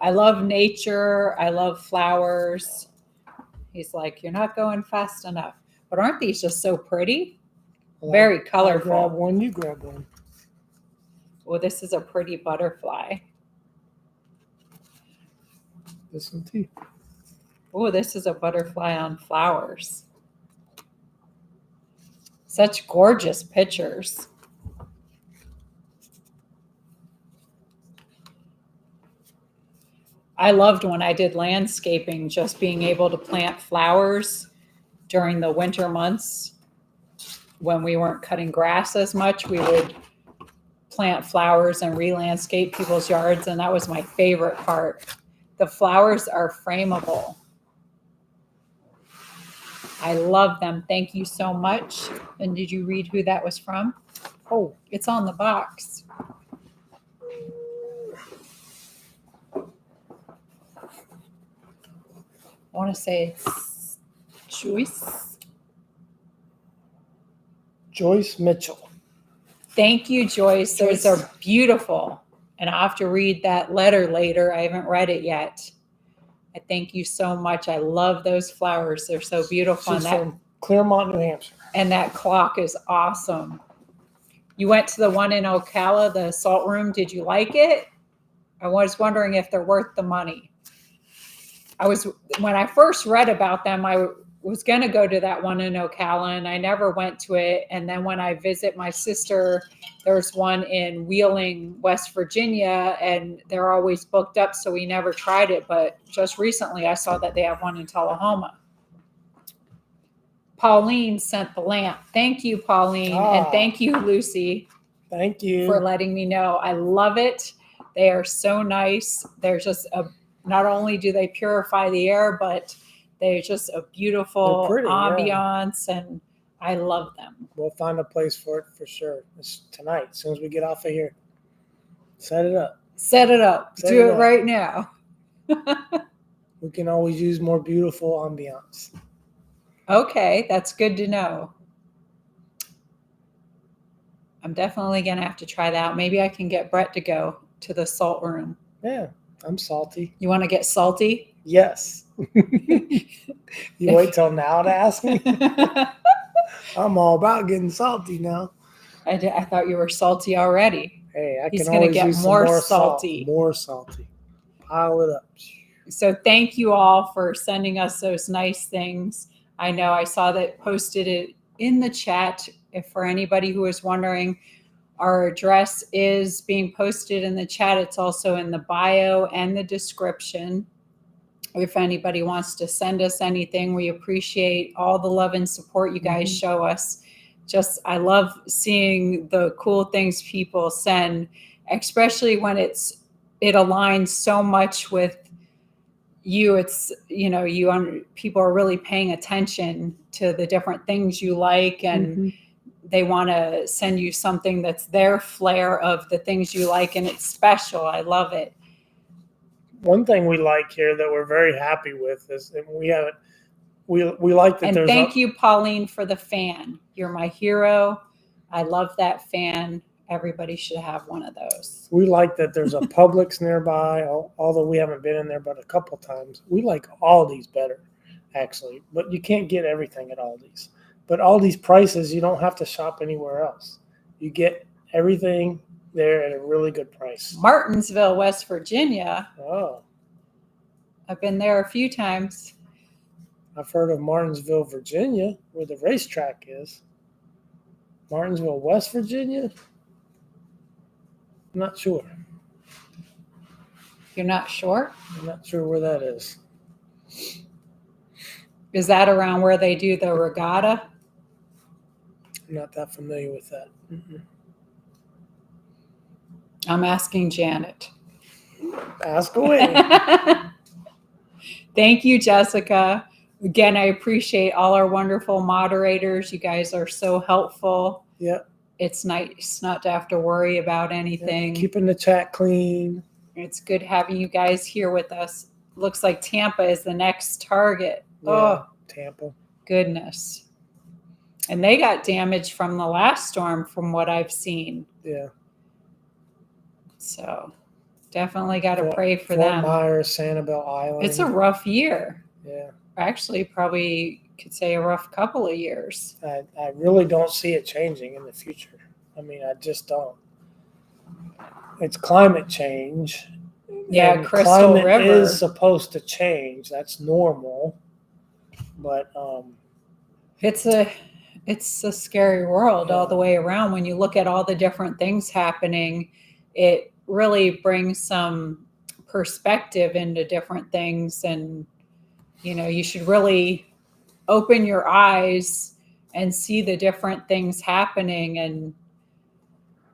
I love nature. I love flowers. He's like, you're not going fast enough. But aren't these just so pretty? Very colorful. I grab one, you grab one. Well, this is a pretty butterfly. This one too. Oh, this is a butterfly on flowers. Such gorgeous pictures. I loved when I did landscaping, just being able to plant flowers during the winter months when we weren't cutting grass as much. We would plant flowers and re-landscape people's yards, and that was my favorite part. The flowers are frameable. I love them. Thank you so much. And did you read who that was from? Oh, it's on the box. I want to say it's Joyce Mitchell. Thank you, Joyce. Those are beautiful. And I'll have to read that letter later. I haven't read it yet. I thank you so much. I love those flowers. They're so beautiful. She's from Claremont, New Hampshire. And that clock is awesome. You went to the one in Ocala, the salt room. Did you like it? I was wondering if they're worth the money. When I first read about them, I was going to go to that one in Ocala, and I never went to it. And then when I visit my sister, there's one in Wheeling, West Virginia, and they're always booked up, so we never tried it. But just recently, I saw that they have one in Tullahoma. Pauline sent the lamp. Thank you, Pauline, and thank you, Lucy. Thank you for letting me know. I love it. They are so nice. They're just not only do they purify the air, but they're just a beautiful ambiance, and I love them. We'll find a place for it for sure. It's tonight, as soon as we get off of here. Set it up. Set it up. Do it right now. We can always use more beautiful ambiance. Okay, that's good to know. I'm definitely going to have to try that out. Maybe I can get Brett to go to the salt room. Yeah, I'm salty. You want to get salty? Yes. You wait till now to ask me? I'm all about getting salty now. I thought you were salty already. Hey, He's going to get more salty. More salty. Pile it up. So thank you all for sending us those nice things. I know I saw that posted it in the chat. If for anybody who is wondering, our address is being posted in the chat. It's also in the bio and the description. If anybody wants to send us anything, we appreciate all the love and support you guys show us. I love seeing the cool things people send, especially when it aligns so much with you. It's, people are really paying attention to the different things you like, and they want to send you something that's their flair of the things you like, and it's special. I love it. One thing we like here that we're very happy with is that we like that. And thank you, Pauline, for the fan. You're my hero. I love that fan. Everybody should have one of those. We like that there's a Publix nearby, although we haven't been in there but a couple times. We like Aldi's better, actually, but you can't get everything at Aldi's. But Aldi's prices, you don't have to shop anywhere else. You get everything there at a really good price. Martinsville, West Virginia. Oh. I've been there a few times. I've heard of Martinsville, Virginia, where the racetrack is. Martinsville, West Virginia? I'm not sure. You're not sure? I'm not sure where that is. Is that around where they do the regatta? I'm not that familiar with that. I'm asking Janet. Ask away. Thank you, Jessica. Again, I appreciate all our wonderful moderators. You guys are so helpful. Yep. It's nice not to have to worry about anything. Keeping the chat clean. It's good having you guys here with us. Looks like Tampa is the next target. Yeah, Oh, Tampa. Goodness. And they got damaged from the last storm from what I've seen. Yeah. So definitely got to pray for Fort them. Myers, Sanibel Island. It's a rough year. Yeah. Actually, probably could say a rough couple of years. I really don't see it changing in the future. I mean, I just don't. It's climate change. Yeah, and Crystal climate River is supposed to change. That's normal. But it's a scary world all the way around. When you look at all the different things happening, it really brings some perspective into different things. And, you should really open your eyes and see the different things happening. And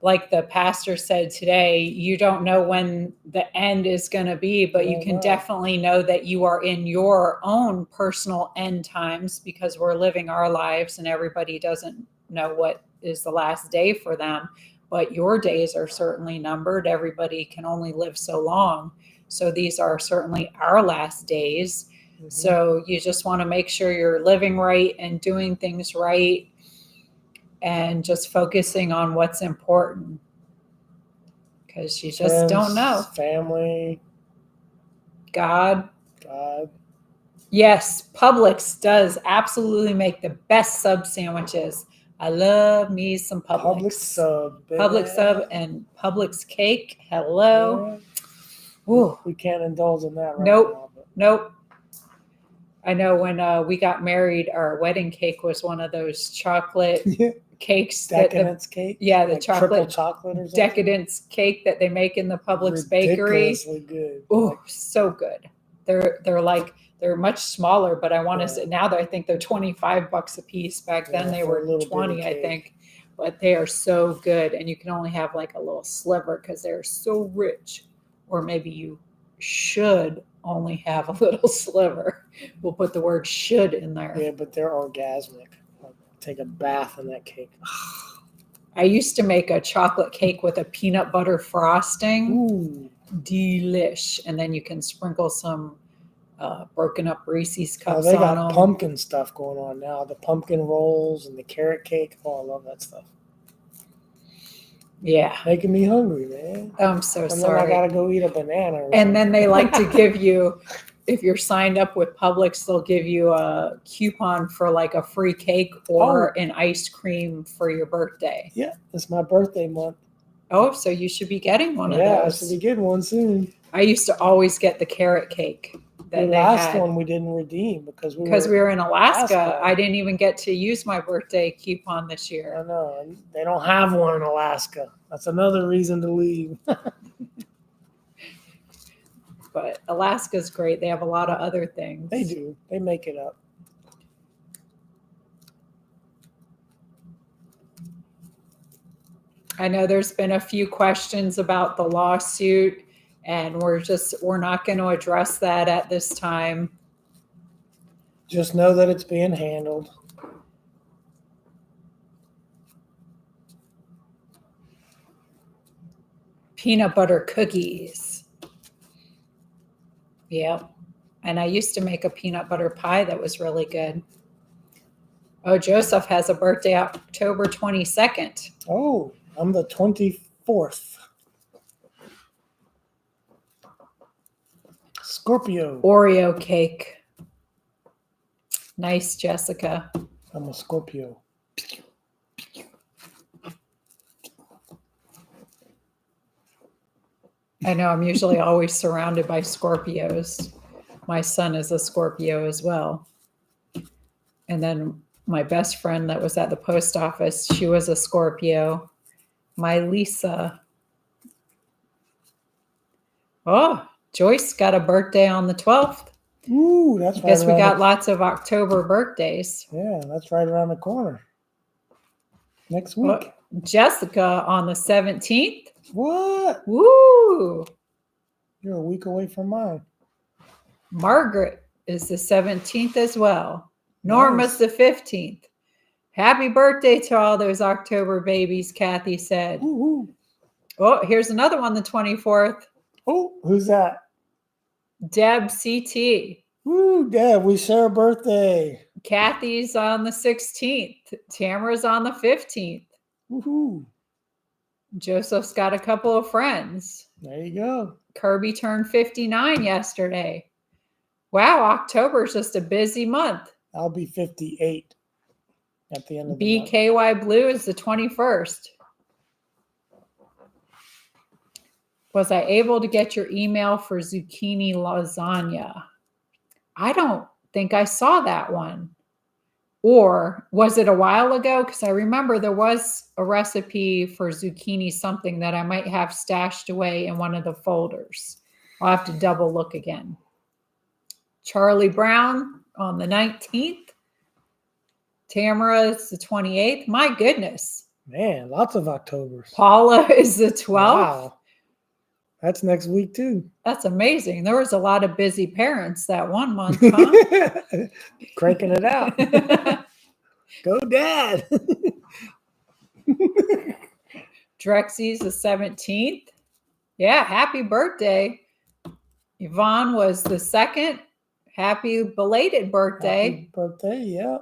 like the pastor said today, you don't know when the end is going to be, but you can definitely know that you are in your own personal end times, because we're living our lives and everybody doesn't know what is the last day for them. But your days are certainly numbered. Everybody can only live so long. So these are certainly our last days. Mm-hmm. So you just want to make sure you're living right and doing things right, and just focusing on what's important, because you just friends, don't know. Family. God. Yes, Publix does absolutely make the best sub sandwiches. I love me some Publix. Publix sub and Publix cake. Hello. Yeah. Ooh. We can't indulge in that right now. Nope. I know when we got married, our wedding cake was one of those chocolate cakes. Decadence cake? Yeah, the like chocolate or something? decadence cake that they make in the Publix bakery. Ridiculously good. Oh, so good. They're much smaller, but I want to say now that I think they're $25 a piece. Back then they were 20, I think. But they are so good, and you can only have like a little sliver because they're so rich. Or maybe you should only have a little sliver. We'll put the word should in there. Yeah, but they're orgasmic. I'll take a bath in that cake. I used to make a chocolate cake with a peanut butter frosting. Ooh. Delish. And then you can sprinkle some broken up Reese's cups on they got them. Pumpkin stuff going on now. The pumpkin rolls and the carrot cake. Oh, I love that stuff. Yeah. Making me hungry, man. I'm so sorry. And then I got to go eat a banana. And then they like to give you, if you're signed up with Publix, they'll give you a coupon for like a free cake or an ice cream for your birthday. Yeah, it's my birthday month. Oh, so you should be getting one of those. Yeah, I should be getting one soon. I used to always get the carrot cake. The last one we didn't redeem because we were in Alaska. I didn't even get to use my birthday coupon this year. I know. They don't have one in Alaska. That's another reason to leave. But Alaska's great. They have a lot of other things. They do. They make it up. I know there's been a few questions about the lawsuit, and we're not going to address that at this time. Just know that it's being handled. Peanut butter cookies. Yep. And I used to make a peanut butter pie that was really good. Oh, Joseph has a birthday October 22nd. Oh, I'm the 24th. Scorpio. Oreo cake. Nice, Jessica. I'm a Scorpio. I know I'm usually always surrounded by Scorpios. My son is a Scorpio as well. And then my best friend that was at the post office, she was a Scorpio. My Lisa. Oh, Joyce got a birthday on the 12th. Ooh, that's right. I guess we got lots of October birthdays. Yeah, that's right around the corner. Next week. Jessica on the 17th. What? Woo! You're a week away from mine. Margaret is the 17th as well. Norma's Nice. the 15th. Happy birthday to all those October babies, Kathy said. Woo-hoo. Oh, here's another one, the 24th. Oh, who's that? Deb CT. Woo, Deb, we share a birthday. Kathy's on the 16th. Tamara's on the 15th. Woohoo. Joseph's got a couple of friends. There you go. Kirby turned 59 yesterday. Wow, October is just a busy month. I'll be 58 at the end of the month. BKY Blue is the 21st. Was I able to get your email for zucchini lasagna? I don't think I saw that one. Or was it a while ago? Because I remember there was a recipe for zucchini something that I might have stashed away in one of the folders. I'll have to double look again. Charlie Brown on the 19th. Tamara is the 28th. My goodness. Man, lots of Octobers. Paula is the 12th. Wow. That's next week too. That's amazing. There was a lot of busy parents that 1 month, huh? Cranking it out. Go, Dad. Drexy's the 17th. Yeah, happy birthday. Yvonne was the 2nd. Happy belated birthday. Happy birthday, yeah.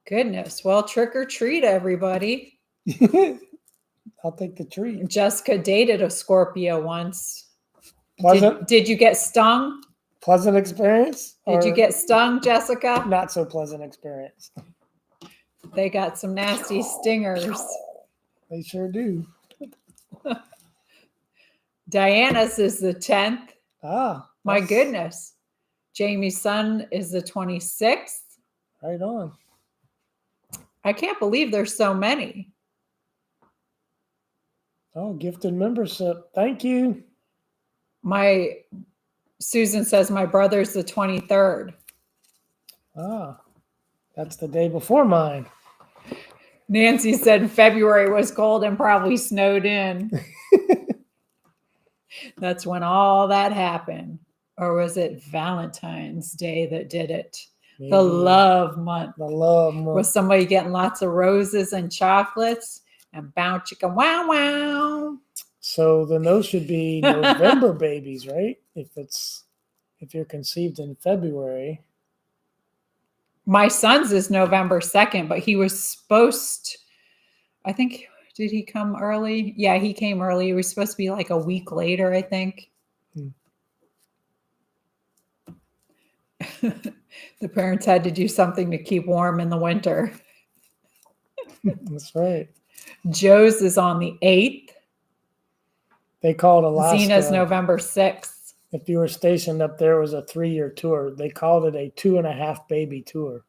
Goodness. Well, trick or treat, everybody. I'll take the treat. Jessica dated a Scorpio once. Pleasant? Did you get stung? Pleasant experience? Did you or get stung, Jessica? not so pleasant experience? They got some nasty stingers. They sure do. Diana's is the 10th. Ah. My that's goodness. Jamie's son is the 26th. Right on. I can't believe there's so many. Oh, gifted membership. Thank you. Susan says my brother's the 23rd. Ah, that's the day before mine. Nancy said February was cold and probably snowed in. That's when all that happened. Or was it Valentine's Day that did it? Maybe. The love month. The love month. Was somebody getting lots of roses and chocolates? And bow chicka wow wow. So then those should be November babies, right? If you're conceived in February. My son's is November 2nd, but he was supposed, I think, did he come early? Yeah, he came early. He was supposed to be like a week later, I think. The parents had to do something to keep warm in the winter. That's right. Joe's is on the 8th. They called Alaska. Zena's November 6th. If you were stationed up there, it was a 3-year tour. They called it a 2.5 baby tour.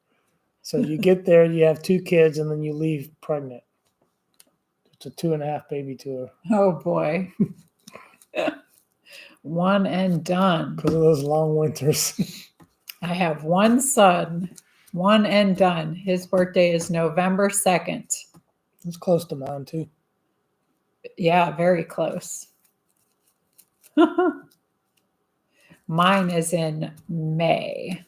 So you get there, you have 2 kids, and then you leave pregnant. It's a 2.5 baby tour. Oh boy. One and done. Because of those long winters. I have one son, one and done. His birthday is November 2nd. It's close to mine, too. Yeah, very close. Mine is in May.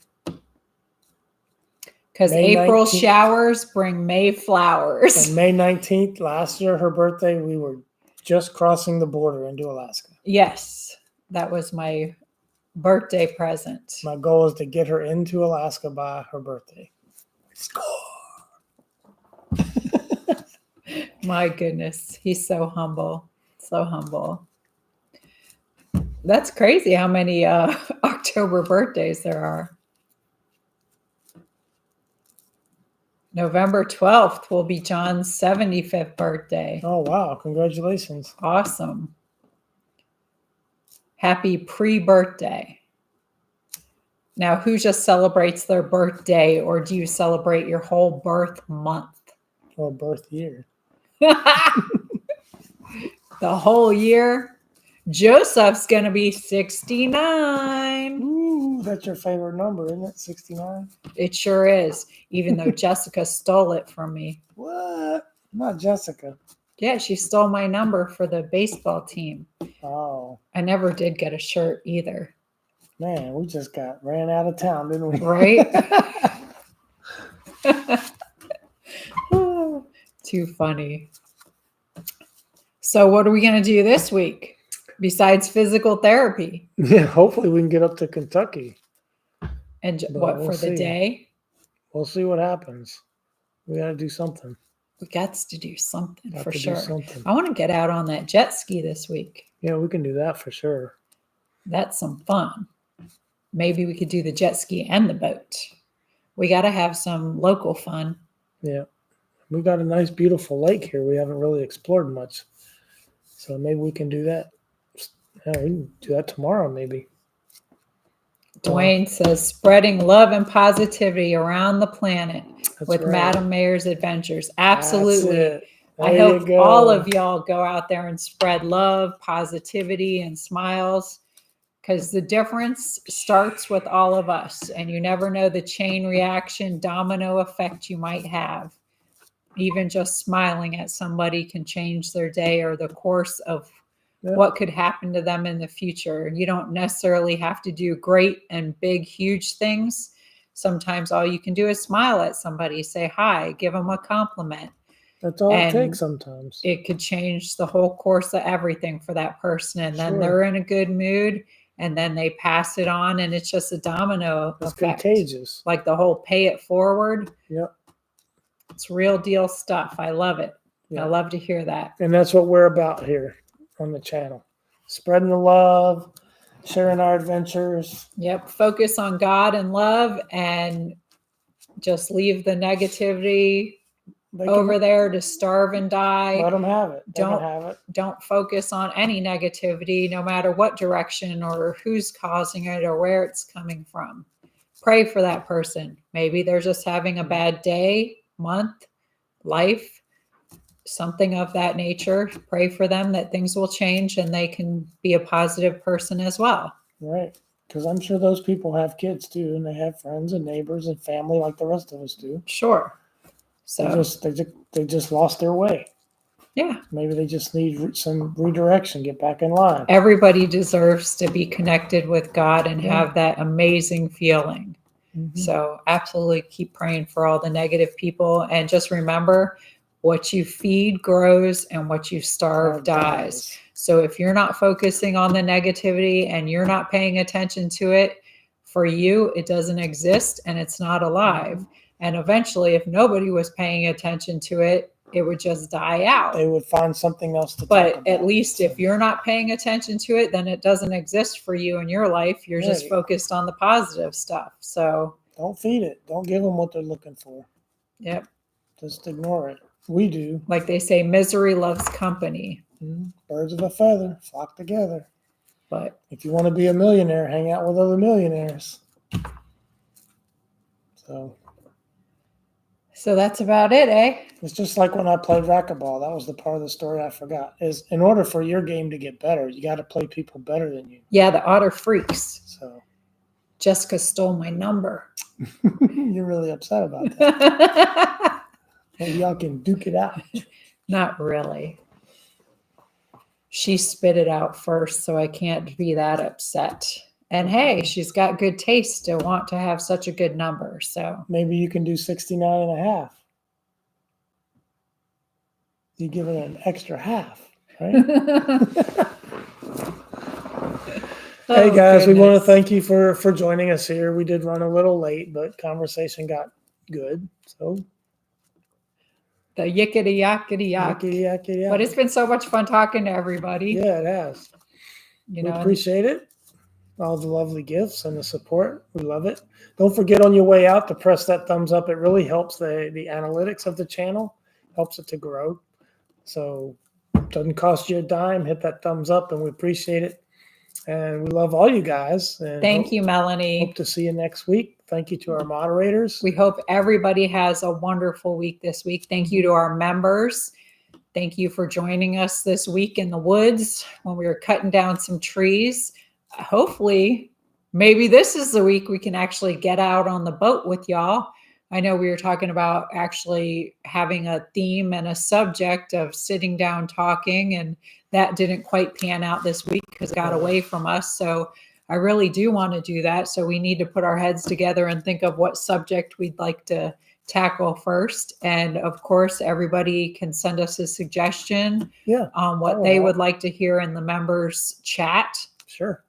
Because April 19th. Showers bring May flowers. And May 19th, last year, her birthday, we were just crossing the border into Alaska. Yes, that was my birthday present. My goal is to get her into Alaska by her birthday. Score! My goodness, he's so humble. So humble. That's crazy how many October birthdays there are. November 12th will be John's 75th birthday. Oh, wow. Congratulations. Awesome. Happy pre-birthday. Now, who just celebrates their birthday, or do you celebrate your whole birth month? Or birth year. The whole year? Joseph's going to be 69. Ooh, that's your favorite number, isn't it? 69? It sure is, even though Jessica stole it from me. What? Not Jessica. Yeah, she stole my number for the baseball team. Oh. I never did get a shirt either. Man, we just ran out of town, didn't we? Right? Too funny. So what are we going to do this week besides physical therapy? Yeah, hopefully we can get up to Kentucky. And But what we'll for the see. day? We'll see what happens. We got to do something. We got to do something Got for to do sure. something. I want to get out on that jet ski this week. Yeah, we can do that for sure. That's some fun. Maybe we could do the jet ski and the boat. We got to have some local fun. Yeah. We got a nice, beautiful lake here. We haven't really explored much. So maybe we can do that. Yeah, we can do that tomorrow, maybe. Dwayne says, spreading love and positivity around the planet with right. Madam Mayor's Adventures. Absolutely. That's it. I There hope you go. all of y'all go out there and spread love, positivity, and smiles, because the difference starts with all of us, and you never know the chain reaction, domino effect you might have. Even just smiling at somebody can change their day or the course of what could happen to them in the future. You don't necessarily have to do great and big, huge things. Sometimes all you can do is smile at somebody, say hi, give them a compliment. That's all it takes sometimes. It could change the whole course of everything for that person. And then Sure. they're in a good mood, and then they pass it on, and it's just a domino It's effect. contagious. Like the whole pay it forward. Yep. It's real deal stuff. I love it. Yeah. I love to hear that. And that's what we're about here on the channel. Spreading the love, sharing our adventures. Yep. Focus on God and love, and just leave the negativity over there to starve and die. Let them have it. Don't focus on any negativity, no matter what direction or who's causing it or where it's coming from. Pray for that person. Maybe they're just having a bad day, month, life, something of that nature. Pray for them that things will change and they can be a positive person as well. Right. Because I'm sure those people have kids too, and they have friends and neighbors and family like the rest of us do. Sure. So they just lost their way. Yeah. Maybe they just need some redirection, get back in line. Everybody deserves to be connected with God and have that amazing feeling. Mm-hmm. So absolutely keep praying for all the negative people. And just remember, what you feed grows and what you starve dies. So if you're not focusing on the negativity and you're not paying attention to it, for you, it doesn't exist and it's not alive. Mm-hmm. And eventually, if nobody was paying attention to it, it would just die out. They would find something else to talk But about. at least if you're not paying attention to it, then it doesn't exist for you in your life. You're just focused on the positive stuff. So don't feed it. Don't give them what they're looking for. Yep. Just ignore it. We do. Like they say, misery loves company. Mm-hmm. Birds of a feather flock together. But if you want to be a millionaire, hang out with other millionaires. So that's about it, eh? It's just like when I played racquetball. That was the part of the story I forgot. Is in order for your game to get better, you got to play people better than you. Yeah, the otter freaks. So Jessica stole my number. You're really upset about that. Maybe y'all can duke it out. Not really. She spit it out first, so I can't be that upset. And hey, she's got good taste to want to have such a good number. So maybe you can do 69.5. You give it an extra half, right? Hey guys, we want to thank you for joining us here. We did run a little late, but conversation got good. So the yickety yackety yak. But it's been so much fun talking to everybody. Yeah, it has. We appreciate it. All the lovely gifts and the support. We love it. Don't forget on your way out to press that thumbs up. It really helps the analytics of the channel, helps it to grow. So it doesn't cost you a dime. Hit that thumbs up and we appreciate it. And we love all you guys. And thank you, Melanie. Hope to see you next week. Thank you to our moderators. We hope everybody has a wonderful week this week. Thank you to our members. Thank you for joining us this week in the woods when we were cutting down some trees. Hopefully, maybe this is the week we can actually get out on the boat with y'all. I know we were talking about actually having a theme and a subject of sitting down talking, and that didn't quite pan out this week because it got away from us. So I really do want to do that. So we need to put our heads together and think of what subject we'd like to tackle first. And of course, everybody can send us a suggestion on what they would like to hear in the members chat. Sure.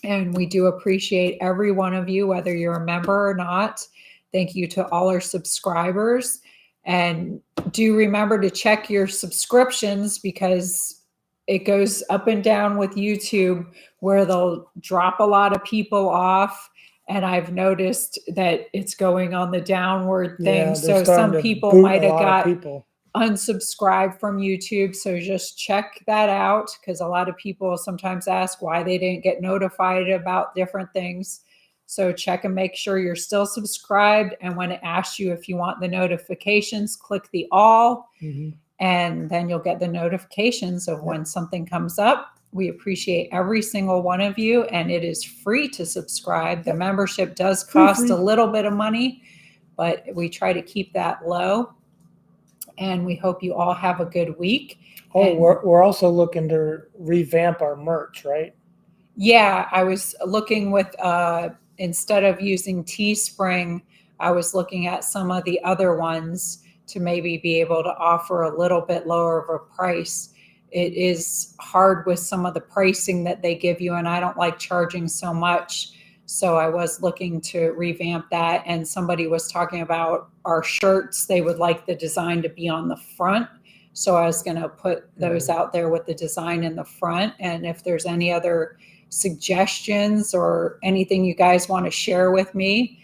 And we do appreciate every one of you, whether you're a member or not. Thank you to all our subscribers. And do remember to check your subscriptions, because it goes up and down with YouTube where they'll drop a lot of people off. And I've noticed that it's going on the downward thing. Yeah, so some people might have got unsubscribed from YouTube. So just check that out, because a lot of people sometimes ask why they didn't get notified about different things. So check and make sure you're still subscribed. And when it asks you if you want the notifications, click the all, and then you'll get the notifications of when something comes up. We appreciate every single one of you, and it is free to subscribe. The membership does cost a little bit of money, but we try to keep that low. And we hope you all have a good week. Oh, we're also looking to revamp our merch, right? Yeah, I was looking with, instead of using Teespring, I was looking at some of the other ones to maybe be able to offer a little bit lower of a price. It is hard with some of the pricing that they give you, and I don't like charging so much. So I was looking to revamp that, and somebody was talking about our shirts. They would like the design to be on the front. So I was going to put those out there with the design in the front. And if there's any other suggestions or anything you guys want to share with me,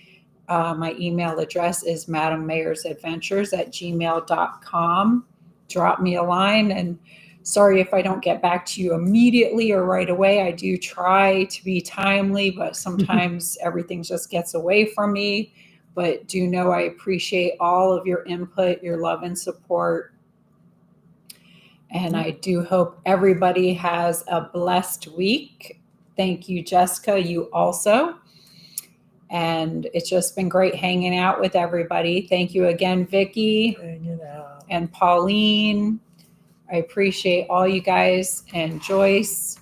my email address is madammayorsadventures@gmail.com. Drop me a line, and sorry if I don't get back to you immediately or right away. I do try to be timely, but sometimes everything just gets away from me. But do know I appreciate all of your input, your love and support. And I do hope everybody has a blessed week. Thank you, Jessica. You also. And it's just been great hanging out with everybody. Thank you again, Vicki and Pauline. I appreciate all you guys, and Joyce.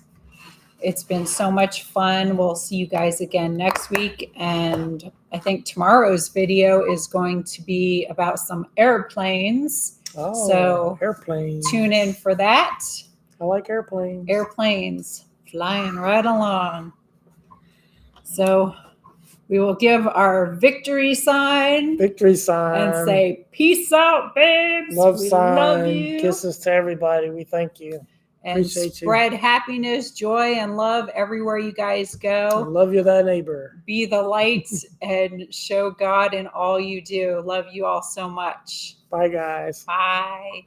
It's been so much fun. We'll see you guys again next week. And I think tomorrow's video is going to be about some airplanes. Oh, so airplanes. Tune in for that. I like airplanes. Airplanes flying right along. So we will give our victory sign. Victory sign. And say, peace out, babes. Love we sign. Love you. Kisses to everybody. We thank you. And Appreciate spread you. Happiness, joy, and love everywhere you guys go. I love you, thy neighbor. Be the light and show God in all you do. Love you all so much. Bye, guys. Bye.